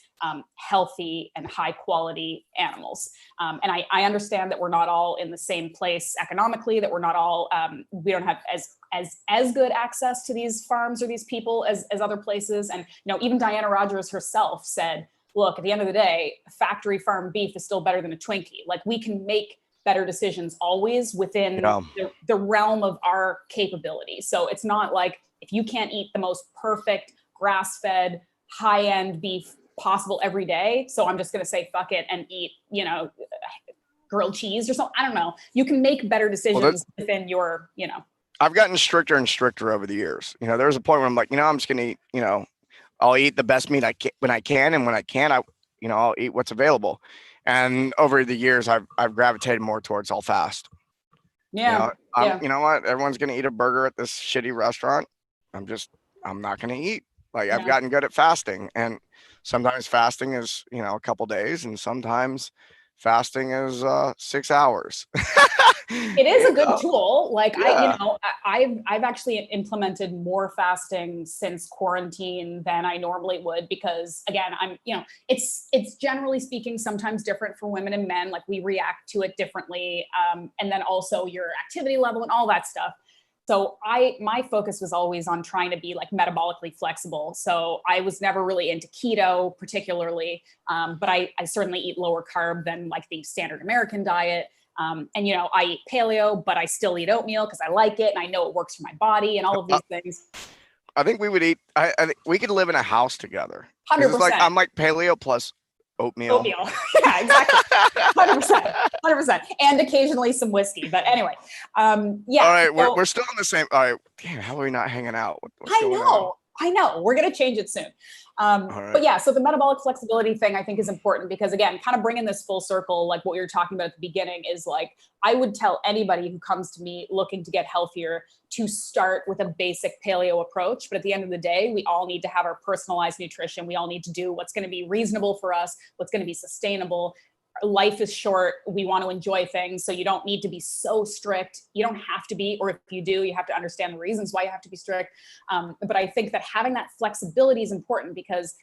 healthy and high quality animals. And I understand that we're not all in the same place economically, that we're not all, we don't have as good access to these farms or these people as other places. And, you know, even Diana Rogers herself said, look, at the end of the day, factory farm beef is still better than a Twinkie. Like we can make better decisions always within Yeah. the realm of our capability. So it's not like if you can't eat the most perfect grass-fed high-end beef possible every day, so I'm just going to say fuck it and eat, you know, grilled cheese or something. I don't know. You can make better decisions within your, you know. I've gotten stricter and stricter over the years. You know, there was a point where I'm like, you know, I'm just going to eat, you know, I'll eat the best meat I can when I can, and when I can't, you know, I'll eat what's available. And over the years, I've gravitated more towards all fast. Yeah. Yeah. You know what? Everyone's gonna eat a burger at this shitty restaurant. I'm not gonna eat. Like I've Yeah. gotten good at fasting, and sometimes fasting is, you know, a couple days, and sometimes fasting is 6 hours. It is a You good know? tool. Like Yeah. I've actually implemented more fasting since quarantine than I normally would, because again, it's generally speaking sometimes different for women and men. Like we react to it differently, and then also your activity level and all that stuff. So my focus was always on trying to be like metabolically flexible. So I was never really into keto particularly, but I certainly eat lower carb than like the standard American diet. And I eat paleo, but I still eat oatmeal because I like it and I know it works for my body and all of Uh, these things. I think we would eat. I think we could live in a house together because it's like 100% I'm like paleo plus oatmeal. oatmeal. Yeah, exactly. 100%. 100%. And occasionally some whiskey. But anyway, All yeah. right, we're So we're still on the same. All right, damn, how are we not hanging out? What's I going on? know. I know. We're going to change it soon. All But right. yeah, so the metabolic flexibility thing I think is important because, again, kind of bringing this full circle, like what we were talking about at the beginning, is like I would tell anybody who comes to me looking to get healthier to start with a basic paleo approach. But at the end of the day, we all need to have our personalized nutrition. We all need to do what's going to be reasonable for us, what's going to be sustainable. Life is short. We want to enjoy things. So you don't need to be so strict. You don't have to be, or if you do, you have to understand the reasons why you have to be strict. But I think that having that flexibility is important because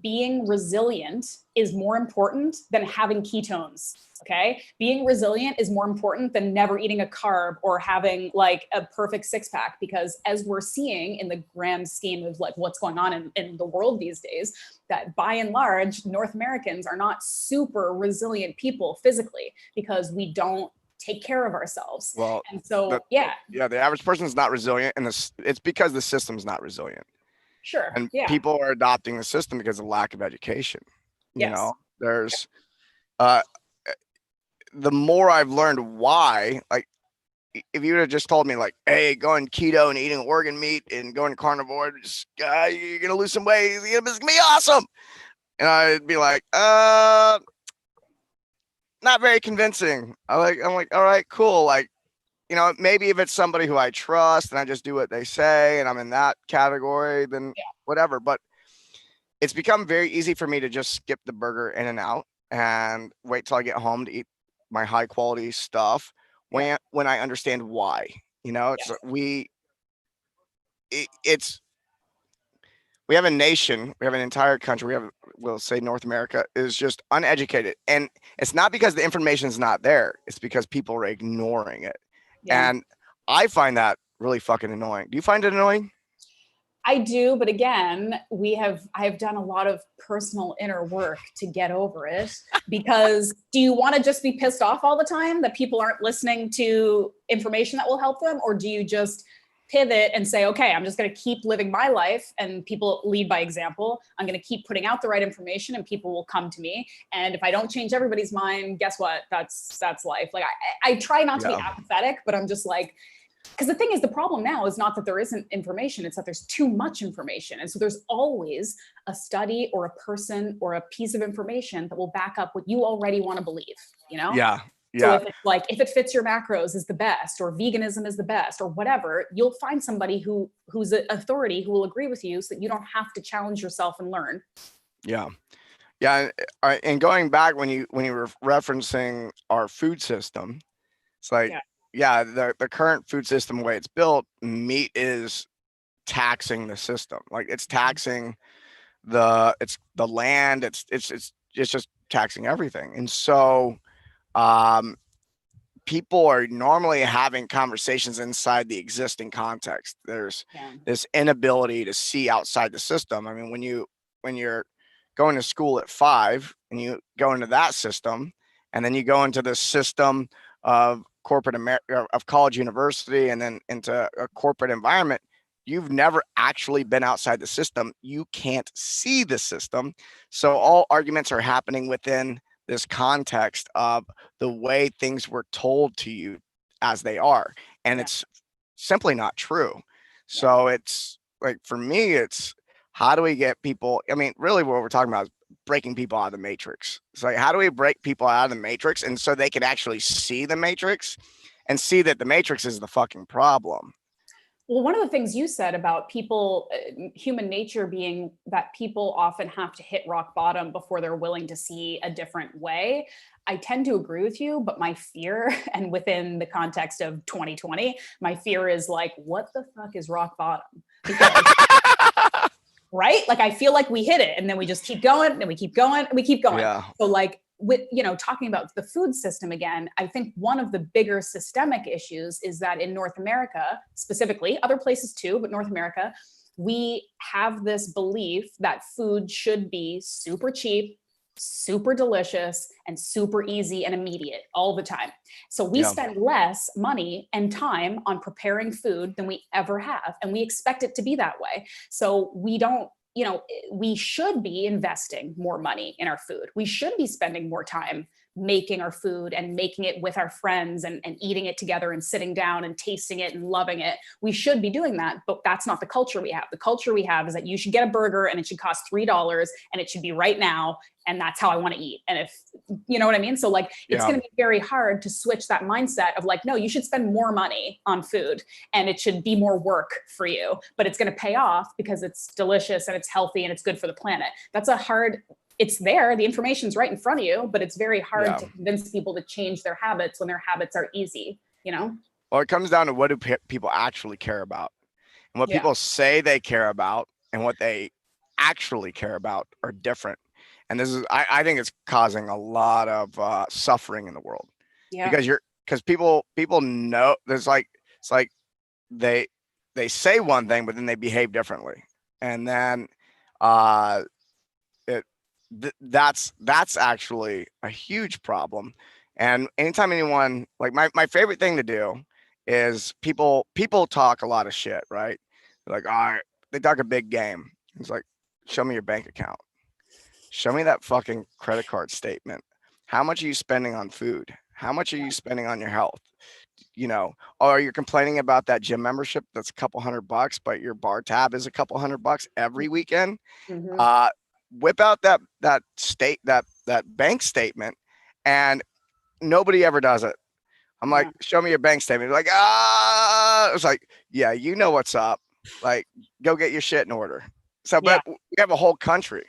being resilient is more important than having ketones. Okay. Being resilient is more important than never eating a carb or having like a perfect six pack, because as we're seeing in the grand scheme of like what's going on in the world these days, that by and large, North Americans are not super resilient people physically because we don't take care of ourselves. Well, And the so, yeah, yeah, the average person is not resilient, and it's because the system's not resilient, sure. and Yeah. people are adopting the system because of lack of education. You Yes. know, there's uh, the more I've learned why, like if you would have just told me like, hey, going keto and eating organ meat and going carnivore, just you're gonna lose some weight, it's gonna be awesome, and I'd be like, not very convincing. I'm like, all right, cool, like. Maybe if it's somebody who I trust and I just do what they say and I'm in that category, then Yeah. whatever. But it's become very easy for me to just skip the burger in and out and wait till I get home to eat my high quality stuff Yeah. when I understand why. It's Yes. it's we have a nation, we have an entire country, we'll say North America is just uneducated. And it's not because the information is not there, it's because people are ignoring it. Yeah. And I find that really fucking annoying. Do you find it annoying? I do, but again, I have done a lot of personal inner work to get over it, because do you want to just be pissed off all the time that people aren't listening to information that will help them, or do you just pivot and say, okay, I'm just going to keep living my life and people lead by example. I'm going to keep putting out the right information and people will come to me. And if I don't change everybody's mind, guess what? That's life. Like I try not to be Yeah. apathetic, but I'm just like, because the thing is, the problem now is not that there isn't information, it's that there's too much information. And so there's always a study or a person or a piece of information that will back up what you already want to believe, you know? Yeah. So Yeah. if it's like, if it fits your macros is the best, or veganism is the best, or whatever, you'll find somebody who's an authority who will agree with you so that you don't have to challenge yourself and learn. Yeah. Yeah. And going back when you were referencing our food system, it's like, Yeah. yeah, the current food system, the way it's built, meat is taxing the system. Like it's taxing it's the land, it's just taxing everything. And so um people are normally having conversations inside the existing context. There's Yeah. this inability to see outside the system. I mean, when you're going to school at 5 and you go into that system, and then you go into the system of corporate America, of college, university, and then into a corporate environment, you've never actually been outside the system. You can't see the system. So all arguments are happening within this context of the way things were told to you as they are. And Yeah. it's simply not true. Yeah. So it's like, for me, it's how do we get people? I mean, really, what we're talking about is breaking people out of the matrix. It's like, how do we break people out of the matrix and so they can actually see the matrix and see that the matrix is the fucking problem? Well, one of the things you said about people, human nature being that people often have to hit rock bottom before they're willing to see a different way. I tend to agree with you, but my fear, and within the context of 2020, my fear is like, what the fuck is rock bottom? Because right? Like I feel like we hit it and then we just keep going and we keep going and we keep going. Yeah. So like with, talking about the food system again, I think one of the bigger systemic issues is that in North America, specifically, other places too, but North America, we have this belief that food should be super cheap, super delicious, and super easy and immediate all the time. So we Yeah. spend less money and time on preparing food than we ever have. And we expect it to be that way. So we don't, we should be investing more money in our food. We should be spending more time making our food and making it with our friends and eating it together and sitting down and tasting it and loving it. We should be doing that, but that's not the culture we have. The culture we have is that you should get a burger and it should cost $3 and it should be right now. And that's how I want to eat. And if, you know what I mean? So like, it's going to be very hard to switch that mindset of like, no, you should spend more money on food and it should be more work for you, but it's going to pay off because it's delicious and it's healthy and it's good for the planet. That's a hard, it's there, the information's right in front of you, but it's very hard to convince people to change their habits when their habits are easy, Well, it comes down to what do people actually care about, and what people say they care about and what they actually care about are different. And this is, I think it's causing a lot of suffering in the world because people know there's like, it's like they say one thing, but then they behave differently. And then, that's actually a huge problem. And anytime anyone, like, my favorite thing to do is people talk a lot of shit, right? They're like, all right, they talk a big game. It's like, show me your bank account, show me that fucking credit card statement. How much are you spending on food? How much are you spending on your health? Or you're complaining about that gym membership that's a couple $100, but your bar tab is a couple $100 every weekend. Whip out that bank statement, and nobody ever does it. I'm like, show me your bank statement. They're like, it's like, yeah, you know what's up. Like, go get your shit in order. So, but we have a whole country.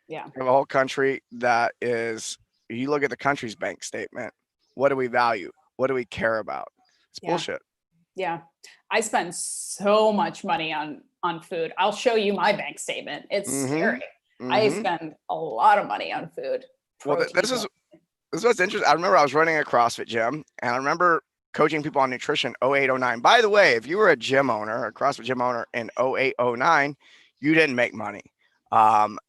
Yeah. We have a whole country that is, you look at the country's bank statement. What do we value? What do we care about? It's bullshit. Yeah. I spend so much money on food. I'll show you my bank statement. It's scary. I spend a lot of money on food. Well, this is what's interesting. I remember I was running a CrossFit gym, and I remember coaching people on nutrition 08, 09. By the way, if you were a gym owner, a CrossFit gym owner in 08, 09, you didn't make money. You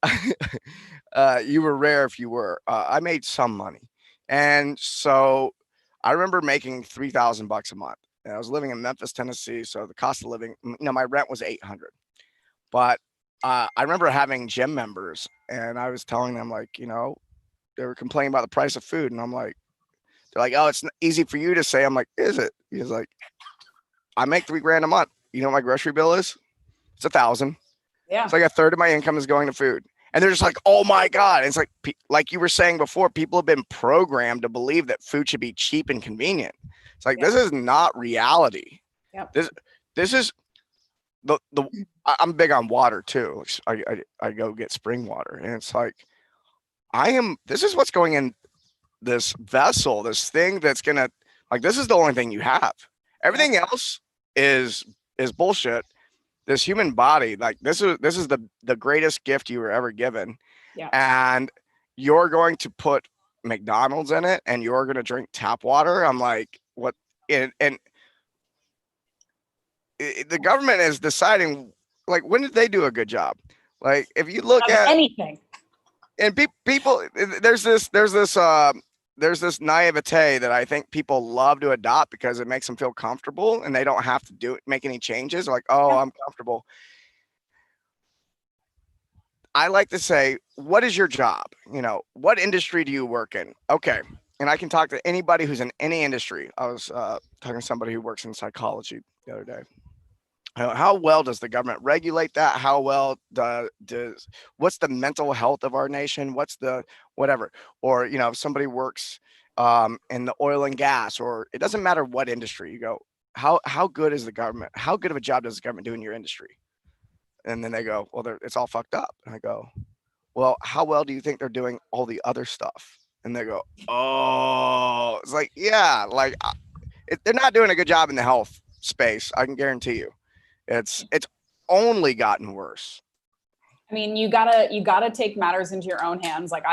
were rare if you were. I made some money. And so I remember making $3,000 a month. And I was living in Memphis, Tennessee. So the cost of living, my rent was $800. But I remember having gym members, and I was telling them, like, they were complaining about the price of food. And I'm like, they're like, oh, it's easy for you to say. I'm like, is it? He's like, I make $3,000 a month. You know what my grocery bill is? It's $1,000. Yeah. It's like a third of my income is going to food. And they're just like, oh my God. And it's like you were saying before, people have been programmed to believe that food should be cheap and convenient. It's like, this is not reality. Yep. This is I'm big on water too. I go get spring water, and it's like, this is what's going in this vessel, this thing that's gonna, like, this is the only thing you have. Everything else is bullshit. This human body, like, this is the greatest gift you were ever given. Yeah. And you're going to put McDonald's in it, and you're gonna drink tap water. I'm like, what? And the government is deciding, like, when did they do a good job? Like, if you look at anything, and people, there's this naivete that I think people love to adopt because it makes them feel comfortable and they don't have to make any changes. Like, oh, I'm comfortable. I like to say, what is your job? What industry do you work in? Okay. And I can talk to anybody who's in any industry. I was talking to somebody who works in psychology the other day. How well does the government regulate that? How well does what's the mental health of our nation? What's the whatever? Or, if somebody works in the oil and gas, or it doesn't matter what industry you go, how good is the government? How good of a job does the government do in your industry? And then they go, well, it's all fucked up. And I go, well, how well do you think they're doing all the other stuff? And they go, oh, it's like, yeah, like they're not doing a good job in the health space. I can guarantee you. It's only gotten worse. I mean, you gotta take matters into your own hands. Like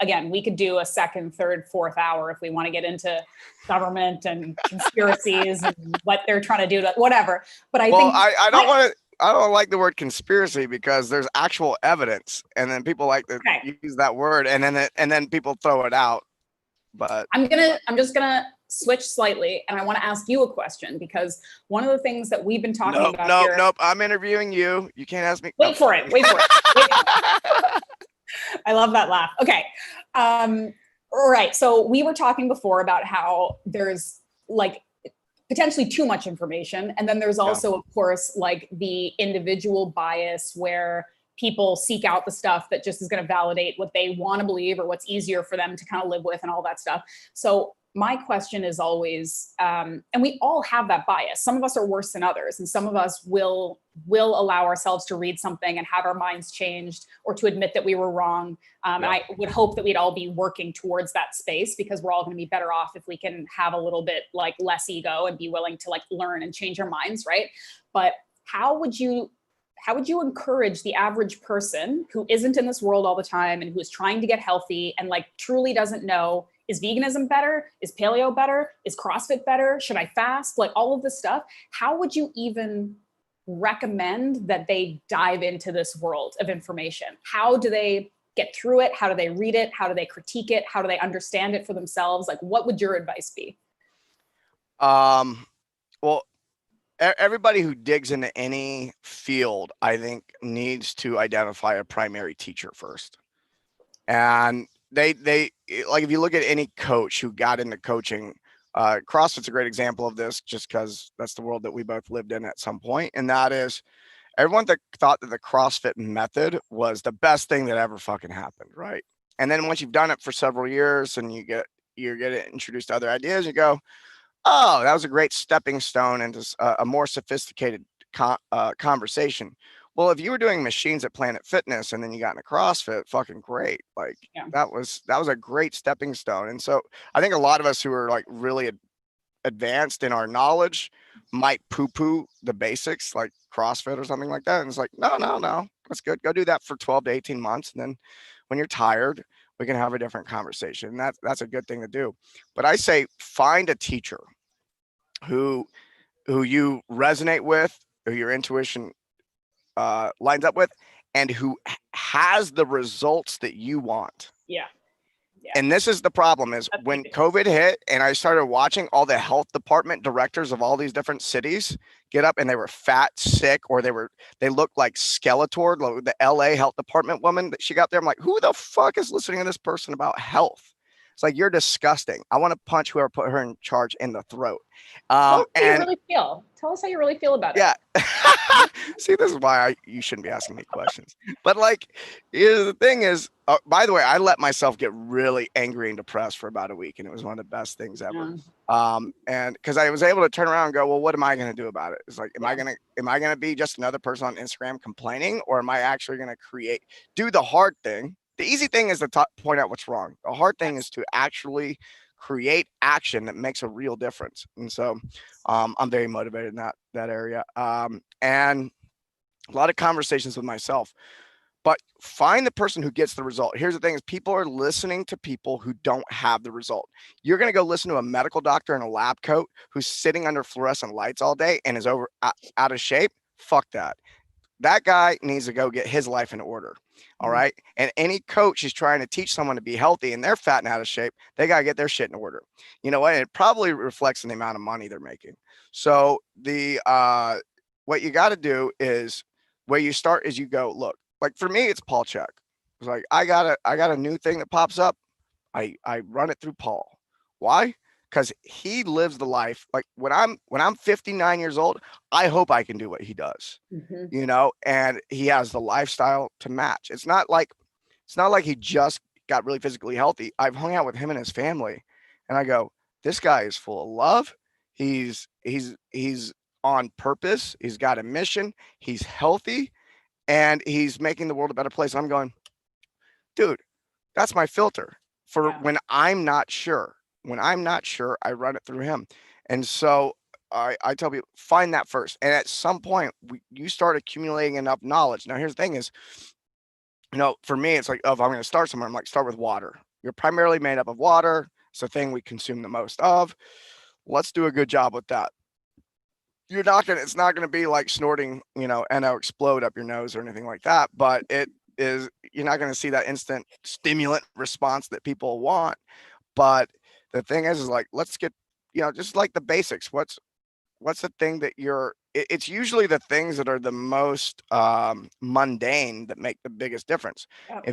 again, we could do a second, third, fourth hour if we want to get into government and conspiracies and what they're trying to do, whatever. But I think I don't want to. I don't like the word conspiracy because there's actual evidence, and then people like to use that word, and then people throw it out. But I'm just gonna switch slightly, and I want to ask you a question because one of the things that we've been talking about here. Nope. I'm interviewing you. You can't ask me. Wait for it. I love that laugh. Okay. Right. So we were talking before about how there's like potentially too much information. And then there's also, of course, like the individual bias where people seek out the stuff that just is going to validate what they want to believe or what's easier for them to kind of live with and all that stuff. So my question is always, and we all have that bias. Some of us are worse than others, and some of us will allow ourselves to read something and have our minds changed or to admit that we were wrong. And I would hope that we'd all be working towards that space because we're all going to be better off if we can have a little bit like less ego and be willing to like learn and change our minds, right? But how would you encourage the average person who isn't in this world all the time and who's trying to get healthy and like truly doesn't know, is veganism better? Is paleo better? Is CrossFit better? Should I fast? Like all of this stuff. How would you even recommend that they dive into this world of information? How do they get through it? How do they read it? How do they critique it? How do they understand it for themselves? Like, what would your advice be? Well, everybody who digs into any field, I think, needs to identify a primary teacher first. And they like, if you look at any coach who got into coaching, CrossFit's a great example of this just because that's the world that we both lived in at some point. And that is everyone that thought that the CrossFit method was the best thing that ever fucking happened, right? And then once you've done it for several years and you get introduced to other ideas, you go, oh, that was a great stepping stone into a more sophisticated conversation. Well, if you were doing machines at Planet Fitness and then you got into CrossFit, fucking great. Like that was a great stepping stone. And so I think a lot of us who are like really advanced in our knowledge might poo-poo the basics like CrossFit or something like that. And it's like, no, that's good. Go do that for 12 to 18 months. And then when you're tired, we can have a different conversation. That's a good thing to do. But I say find a teacher who you resonate with, who your intuition lines up with, and who has the results that you want. Yeah. And this is the problem is when COVID hit and I started watching all the health department directors of all these different cities get up and they were fat, sick, or they looked like Skeletor, the LA health department woman that she got there. I'm like, who the fuck is listening to this person about health? It's like, you're disgusting. I want to punch whoever put her in charge in the throat. Tell us how you really feel. Tell us how you really feel about it. Yeah. See, this is why you shouldn't be asking me questions. But like, the thing is, by the way, I let myself get really angry and depressed for about a week, and it was one of the best things ever. And because I was able to turn around and go, well, what am I going to do about it? It's like, am I going to be just another person on Instagram complaining, or am I actually going to do the hard thing? The easy thing is to point out what's wrong. The hard thing is to actually create action that makes a real difference. And so I'm very motivated in that area. And a lot of conversations with myself, but find the person who gets the result. Here's the thing is people are listening to people who don't have the result. You're going to go listen to a medical doctor in a lab coat who's sitting under fluorescent lights all day and is out of shape. Fuck that. That guy needs to go get his life in order. All right. And any coach is trying to teach someone to be healthy and they're fat and out of shape, they got to get their shit in order. You know what? It probably reflects in the amount of money they're making. So what you got to do is where you start is you go, look, like for me, it's Paul Check. It's like, I got a new thing that pops up. I run it through Paul. Why? Because he lives the life. Like when I'm 59 years old, I hope I can do what he does, you know, and he has the lifestyle to match. It's not like he just got really physically healthy. I've hung out with him and his family and I go, this guy is full of love. He's he's on purpose. He's got a mission. He's healthy, and he's making the world a better place. I'm going, dude, that's my filter for Yeah. when I'm not sure. When I'm not sure, I run it through him. And so I tell people, find that first. And at some point, you start accumulating enough knowledge. Now, here's the thing is, for me, it's like, oh, if I'm going to start somewhere, I'm like, start with water. You're primarily made up of water. It's the thing we consume the most of. Let's do a good job with that. It's not going to be like snorting, NO explode up your nose or anything like that, but you're not going to see that instant stimulant response that people want. But the thing is like, let's get, just like the basics. What's the thing that it's usually the things that are the most mundane that make the biggest difference. Yep.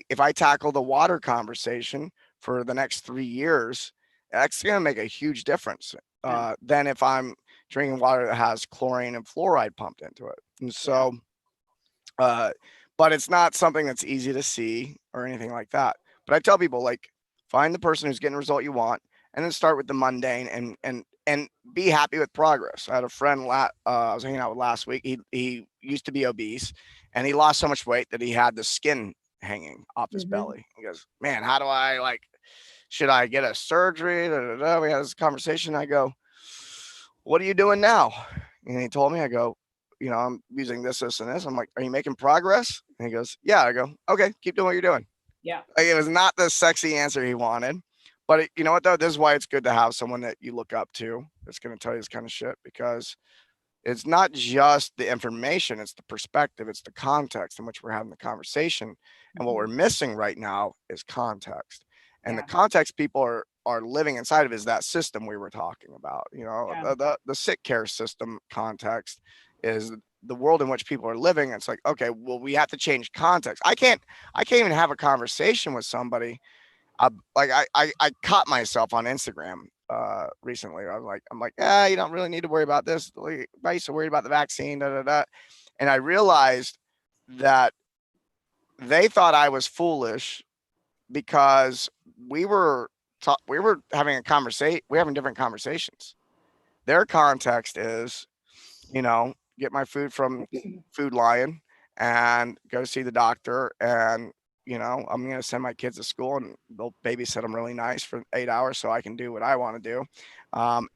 If I tackle the water conversation for the next 3 years, that's going to make a huge difference than if I'm drinking water that has chlorine and fluoride pumped into it. And so, but it's not something that's easy to see or anything like that. But I tell people, like, find the person who's getting the result you want, and then start with the mundane and be happy with progress. I had a friend I was hanging out with last week. He used to be obese, and he lost so much weight that he had the skin hanging off his belly. He goes, man, how do I should I get a surgery? Da, da, da. We had this conversation. I go, what are you doing now? And he told me, I go, I'm using this, and this. I'm like, are you making progress? And he goes, yeah. I go, okay, keep doing what you're doing. Yeah. It was not the sexy answer he wanted. But you know what, though? This is why it's good to have someone that you look up to that's going to tell you this kind of shit, because it's not just the information, it's the perspective, it's the context in which we're having the conversation. And what we're missing right now is context. And the context people are living inside of is that system we were talking about. The sick care system context is the world in which people are living. It's like, okay, well, we have to change context. I can't even have a conversation with somebody. I caught myself on Instagram recently. I'm like, you don't really need to worry about this. I used to worry about the vaccine, da, da, da. And I realized that they thought I was foolish because we were having a conversation. We're having different conversations. Their context is, get my food from Food Lion and go see the doctor, and I'm going to send my kids to school and they'll babysit them really nice for 8 hours so I can do what I want to do.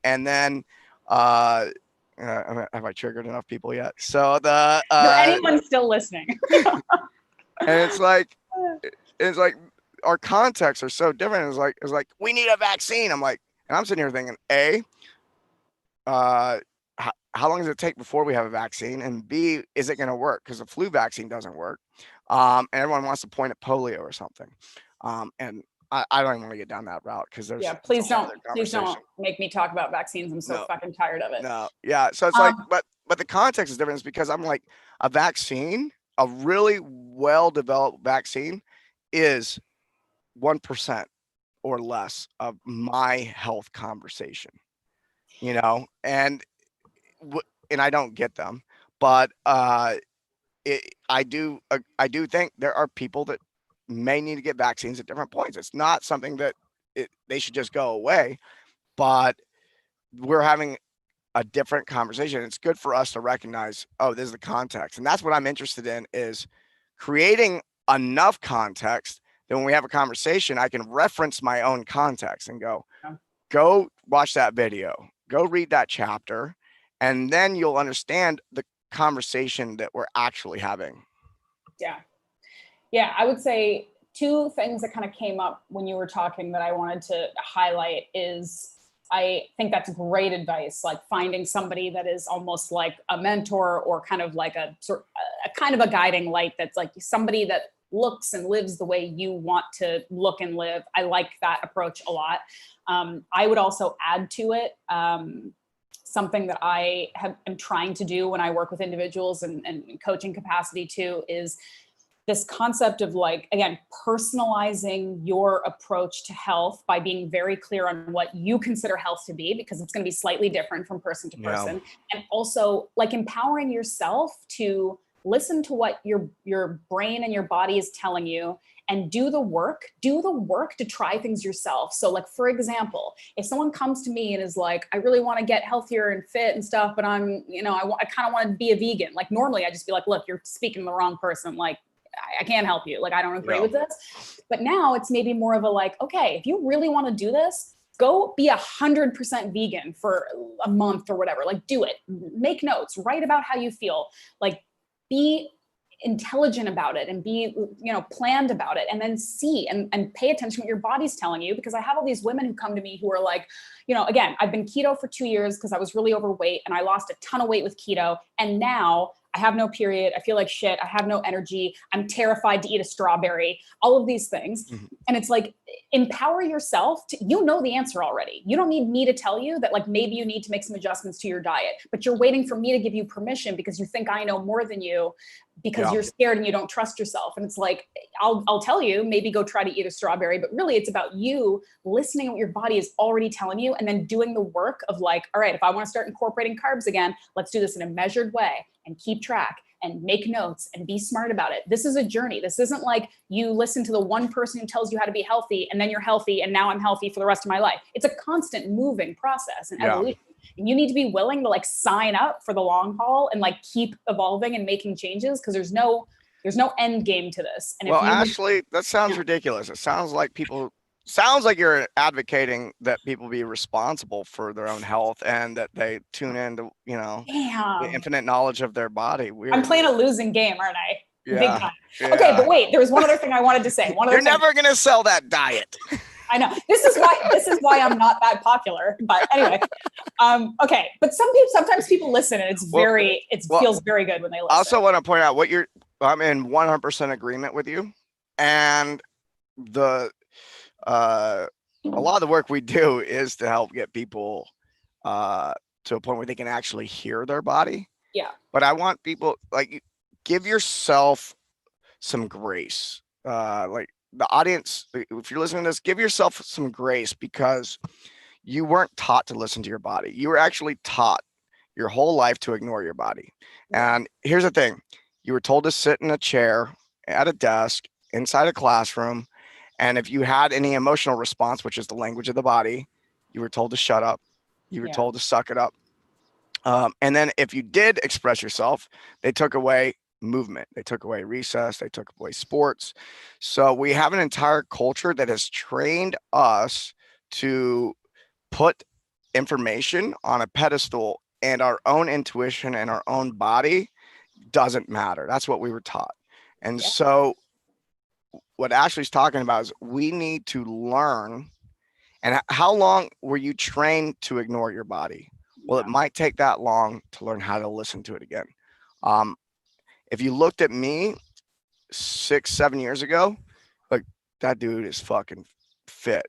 And then, have I triggered enough people yet? So anyone still listening? And it's like our contexts are so different. It's like we need a vaccine. I'm like, and I'm sitting here thinking, how long does it take before we have a vaccine? And B, is it going to work? Because the flu vaccine doesn't work. And everyone wants to point at polio or something. And I don't even want to get down that route because there's please don't make me talk about vaccines. I'm so fucking tired of it. No, yeah. So it's like, but the context is different. It's because I'm like, a vaccine, a really well-developed vaccine, is 1% or less of my health conversation. And I don't get them, but I do think there are people that may need to get vaccines at different points. It's not something that they should just go away, but we're having a different conversation. It's good for us to recognize, oh, this is the context. And that's what I'm interested in, is creating enough context that when we have a conversation, I can reference my own context and go watch that video, go read that chapter, and then you'll understand the conversation that we're actually having. Yeah. I would say two things that kind of came up when you were talking that I wanted to highlight is, I think that's great advice, like finding somebody that is almost like a mentor or kind of like a kind of a guiding light, that's like somebody that looks and lives the way you want to look and live. I like that approach a lot. I would also add to it something that I am trying to do when I work with individuals and coaching capacity too, is this concept of, like, again, personalizing your approach to health by being very clear on what you consider health to be, because it's going to be slightly different from person to person. And also, like, empowering yourself to listen to what your brain and your body is telling you, and do the work to try things yourself. So like, for example, if someone comes to me and is like, I really want to get healthier and fit and stuff, but I'm, I kind of want to be a vegan. Like normally I just be like, look, you're speaking to the wrong person. Like, I can't help you. Like, I don't agree with this. But now it's maybe more of a like, okay, if you really want to do this, go be 100% vegan for a month or whatever. Like, do it. Make notes. Write about how you feel. Like, be intelligent about it and be, planned about it, and then see and pay attention to what your body's telling you. Because I have all these women who come to me who are like, again, I've been keto for 2 years because I was really overweight and I lost a ton of weight with keto. And now I have no period. I feel like shit. I have no energy. I'm terrified to eat a strawberry, all of these things. Mm-hmm. And it's like, empower yourself to, the answer already. You don't need me to tell you that, like, maybe you need to make some adjustments to your diet, but you're waiting for me to give you permission because you think I know more than you, because you're scared and you don't trust yourself. And it's like, I'll tell you, maybe go try to eat a strawberry, but really it's about you listening to what your body is already telling you and then doing the work of like, all right, if I want to start incorporating carbs again, let's do this in a measured way and keep track and make notes and be smart about it. This is a journey. This isn't like you listen to the one person who tells you how to be healthy and then you're healthy and now I'm healthy for the rest of my life. It's a constant moving process and evolution. And you need to be willing to like sign up for the long haul and like keep evolving and making changes, because there's no end game to this. And well, Ashleigh, that sounds ridiculous. It sounds like you're advocating that people be responsible for their own health and that they tune into, the infinite knowledge of their body. I'm playing a losing game, aren't I? Yeah. Big time. Yeah. Okay, but wait, there was one other thing I wanted to say. You're never going to sell that diet. I know. This is why I'm not that popular. But anyway, okay. But sometimes people listen, and it feels very good when they listen. I also want to point out I'm in 100% agreement with you, and a lot of the work we do is to help get people to a point where they can actually hear their body. Yeah. But I want people, like, give yourself some grace. Like, the audience, if you're listening to this, give yourself some grace, because you weren't taught to listen to your body. You were actually taught your whole life to ignore your body. And here's the thing. You were told to sit in a chair at a desk inside a classroom. And if you had any emotional response, which is the language of the body, you were told to shut up. You were told to suck it up. And then if you did express yourself, they took away movement. They took away recess. They took away sports. So we have an entire culture that has trained us to put information on a pedestal, and our own intuition and our own body doesn't matter. That's what we were taught. And so what Ashleigh's talking about is we need to learn. And how long were you trained to ignore your body? Well, it might take that long to learn how to listen to it again. If you looked at me 6-7 years ago, like, that dude is fucking fit.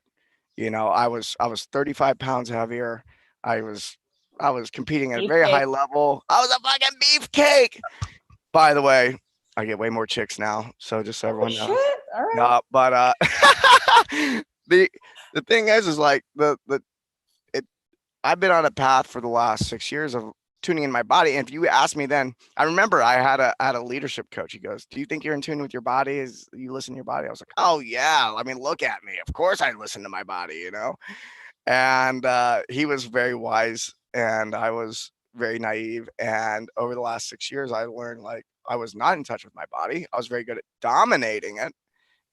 I was 35 pounds heavier. I was competing at a very high level. I was a fucking beefcake. By the way, I get way more chicks now. So just so everyone knows. Shit. All right. But the thing is like I've been on a path for the last 6 years of tuning in my body. And if you ask me then, I remember I had a leadership coach. He goes, do you think you're in tune with your body? You listen to your body? I was like, oh yeah. I mean, look at me. Of course I listen to my body, And he was very wise and I was very naive. And over the last 6 years, I learned, like, I was not in touch with my body. I was very good at dominating it.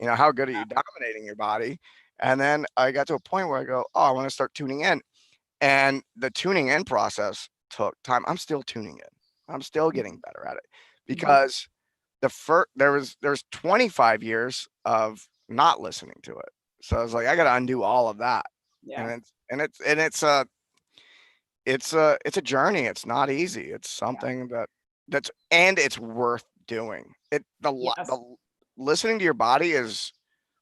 How good are you dominating your body? And then I got to a point where I go, oh, I want to start tuning in. And the tuning in process took time. I'm still tuning in. I'm still getting better at it, because there's 25 years of not listening to it. So I was like, I got to undo all of that. Yeah. And it's a journey. It's not easy. It's something it's worth doing. The listening to your body is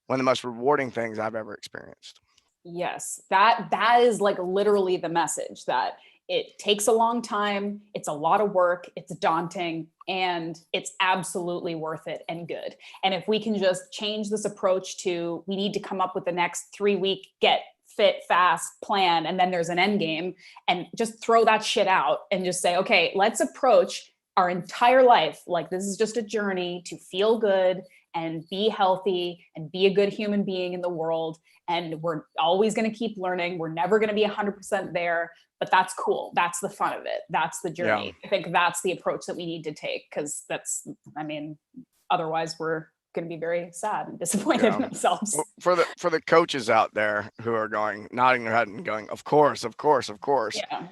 one of the most rewarding things I've ever experienced. Yes, that is like literally the message, that it takes a long time. It's a lot of work. It's daunting, and it's absolutely worth it and good. And if we can just change this approach to, we need to come up with the next 3-week get fit fast plan, and then there's an end game, and just throw that shit out and just say, okay, let's approach our entire life like this is just a journey to feel good and be healthy and be a good human being in the world. And we're always going to keep learning. We're never going to be 100% there, but that's cool. That's the fun of it. That's the journey. I think that's the approach that we need to take, because otherwise we're going to be very sad and disappointed in ourselves. For the coaches out there who are nodding their head and going, of course. Yeah.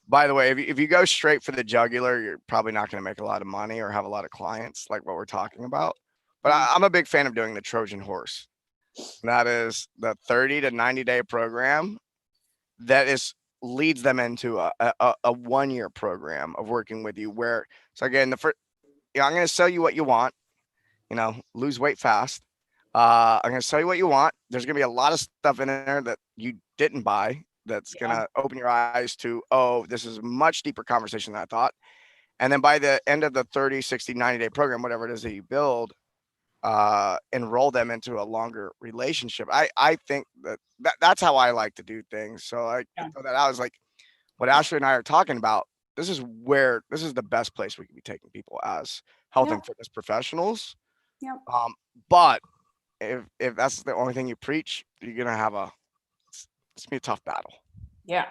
By the way, if you go straight for the jugular, you're probably not going to make a lot of money or have a lot of clients like what we're talking about. But I'm a big fan of doing the Trojan horse. That is the 30 to 90-day program that leads them into a 1-year program of working with you, where, so again, I'm going to sell you what you want, lose weight fast. I'm going to sell you what you want. There's going to be a lot of stuff in there that you didn't buy that's going to open your eyes to, oh, this is a much deeper conversation than I thought. And then by the end of the 30, 60, 90-day program, whatever it is that you build, enroll them into a longer relationship. I think that's how I like to do things. So I thought that I was like, what Ashleigh and I are talking about, this is the best place we can be taking people as health and fitness professionals. Yeah. But if that's the only thing you preach, you're gonna have it's gonna be a tough battle. Yeah.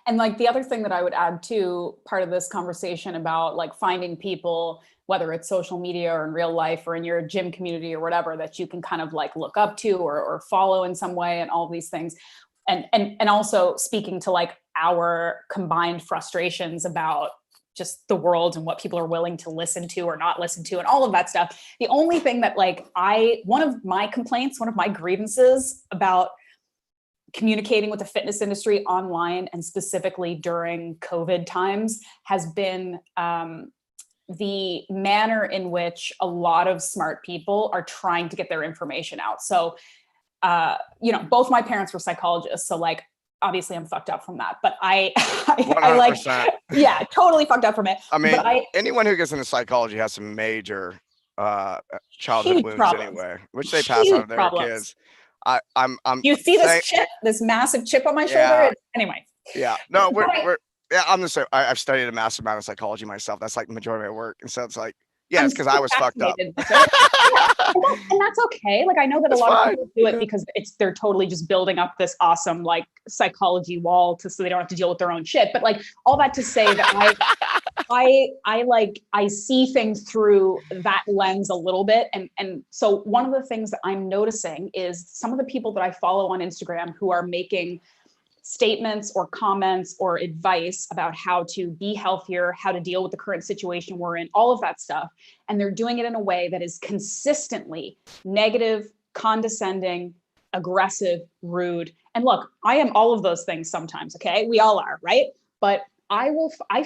And like the other thing that I would add to part of this conversation about like finding people, whether it's social media or in real life or in your gym community or whatever, that you can kind of like look up to or follow in some way, and all of these things. And also speaking to like our combined frustrations about just the world and what people are willing to listen to or not listen to and all of that stuff. The only thing that like one of my complaints, one of my grievances about communicating with the fitness industry online and specifically during COVID times has been the manner in which a lot of smart people are trying to get their information out. So, both my parents were psychologists. So like, obviously I'm fucked up from that, but I like, totally fucked up from it. I mean, anyone who gets into psychology has some major childhood wounds anyway, which they pass on to their kids. I'm you see this chip, this massive chip on my shoulder? Anyway. Yeah. No, I'm the same. I've studied a massive amount of psychology myself. That's like the majority of my work. And so it's like, it's because I was fucked up. And that's okay. Like, I know that a lot of people do it because they're totally just building up this awesome like psychology wall so they don't have to deal with their own shit. But like all that to say that I see things through that lens a little bit. And so one of the things that I'm noticing is some of the people that I follow on Instagram who are making statements or comments or advice about how to be healthier, how to deal with the current situation we're in, all of that stuff. And they're doing it in a way that is consistently negative, condescending, aggressive, rude. And look, I am all of those things sometimes, okay? We all are, right? But I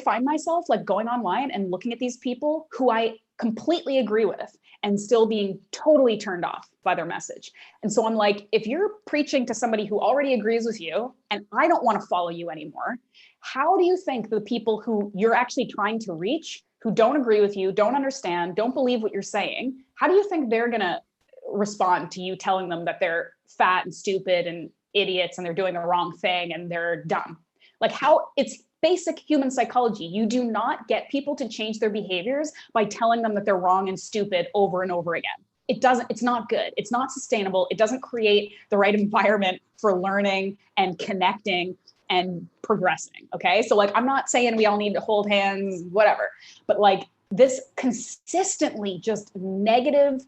find myself like going online and looking at these people who I completely agree with and still being totally turned off by their message. And so I'm like, if you're preaching to somebody who already agrees with you and I don't want to follow you anymore, how do you think the people who you're actually trying to reach, who don't agree with you, don't understand, don't believe what you're saying, how do you think they're going to respond to you telling them that they're fat and stupid and idiots and they're doing the wrong thing and they're dumb? Like, how it's basic human psychology. You do not get people to change their behaviors by telling them that they're wrong and stupid over and over again. It's not good. It's not sustainable. It doesn't create the right environment for learning and connecting and progressing. Okay. So like, I'm not saying we all need to hold hands, whatever, but like this consistently just negative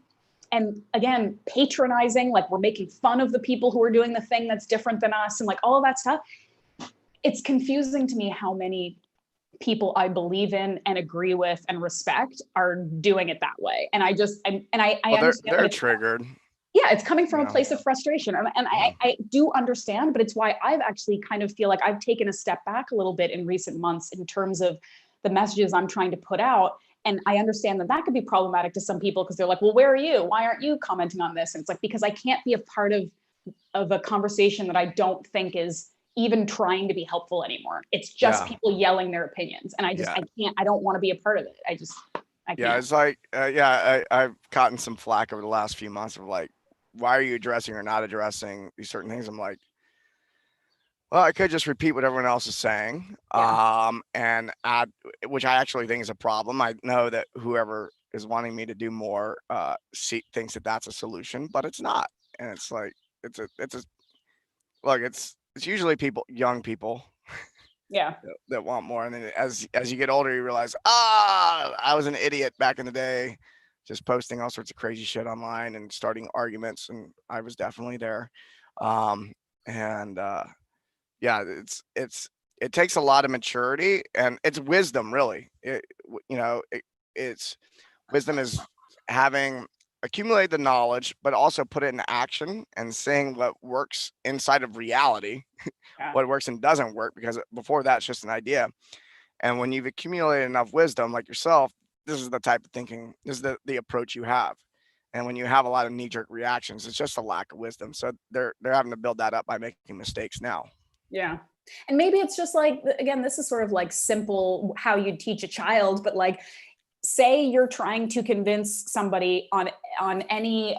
and again, patronizing, like we're making fun of the people who are doing the thing that's different than us and like all of that stuff. It's confusing to me how many people I believe in and agree with and respect are doing it that way. And I understand they're triggered. Yeah, it's coming from a place of frustration. And I do understand, but it's why I've actually kind of feel like I've taken a step back a little bit in recent months in terms of the messages I'm trying to put out. And I understand that could be problematic to some people because they're like, well, where are you? Why aren't you commenting on this? And it's like, because I can't be a part of a conversation that I don't think is even trying to be helpful anymore. It's just people yelling their opinions. And I don't want to be a part of it. I can't. Yeah, it's like, I've gotten some flack over the last few months of like, why are you addressing or not addressing these certain things? I'm like, well, I could just repeat what everyone else is saying, and add, which I actually think is a problem. I know that whoever is wanting me to do more, thinks that that's a solution, but it's not. And it's like, it's a look, it's usually young people Yeah. that want more. And then as you get older, you realize, I was an idiot back in the day, just posting all sorts of crazy shit online and starting arguments, and I was definitely there. Um, and yeah, it takes a lot of maturity, and it's wisdom, really. It's wisdom is having accumulated the knowledge, but also put it into action and saying what works inside of reality, Yeah. what works and doesn't work, because before that's just an idea. And when you've accumulated enough wisdom, like yourself, this is the type of thinking, this is the approach you have. And when you have a lot of knee-jerk reactions, it's just a lack of wisdom. So they're having to build that up by making mistakes now. Yeah. And maybe it's just like, again, this is sort of like simple how you teach a child, but like, say you're trying to convince somebody on any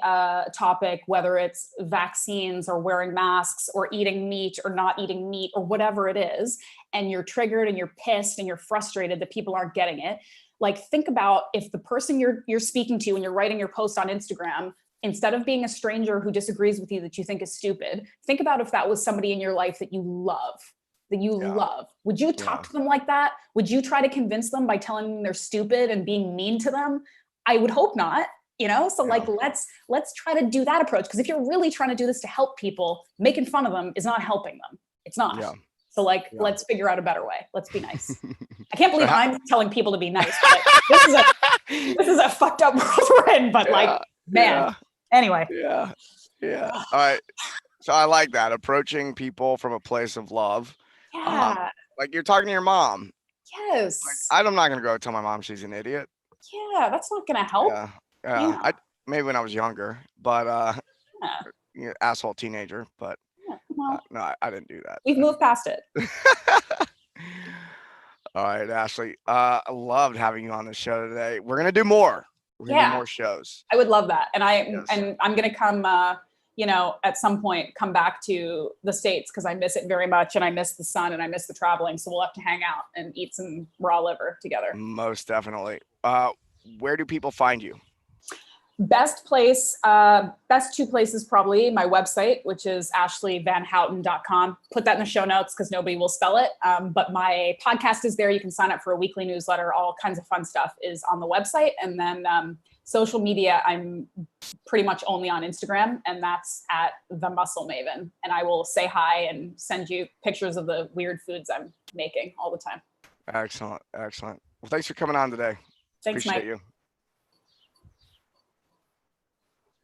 topic, whether it's vaccines or wearing masks or eating meat or not eating meat or whatever it is, and you're triggered and you're pissed and you're frustrated that people aren't getting it. Like, think about if the person you're speaking to when you're writing your post on Instagram, instead of being a stranger who disagrees with you that you think is stupid, think about if that was somebody in your life that you love, Yeah. Would you Yeah. talk to them like that? Would you try to convince them by telling them they're stupid and being mean to them? I would hope not, so like, let's try to do that approach. Because if you're really trying to do this to help people, making fun of them is not helping them. It's not. Yeah. So like, Yeah. let's figure out a better way. Let's be nice. I can't So believe I'm telling people to be nice, but this is a fucked up world we're in, but like, man. Anyway. Yeah. All right. So I like that, approaching people from a place of love. Yeah. Like you're talking to your mom. Yes. I'm not gonna go tell my mom she's an idiot. Yeah, that's not gonna help. Yeah. Maybe when I was younger, but asshole teenager. But well, no, I didn't do that. We've moved past it. All right, Ashleigh. I loved having you on the show today. We're gonna do more. We're gonna do more shows. I would love that, and I'm gonna come. At some point, come back to the States because I miss it very much, and I miss the sun, and I miss the traveling. So we'll have to hang out and eat some raw liver together. Most definitely. Where do people find you? Best two places, probably my website, which is ashleighvanhouten.com. Put that in the show notes because nobody will spell it. But my podcast is there. You can sign up for a weekly newsletter. All kinds of fun stuff is on the website. And then social media, I'm pretty much only on Instagram, and that's at The Muscle Maven. And I will say hi and send you pictures of the weird foods I'm making all the time. Excellent. Well, thanks for coming on today. Thanks, Appreciate Mike. you.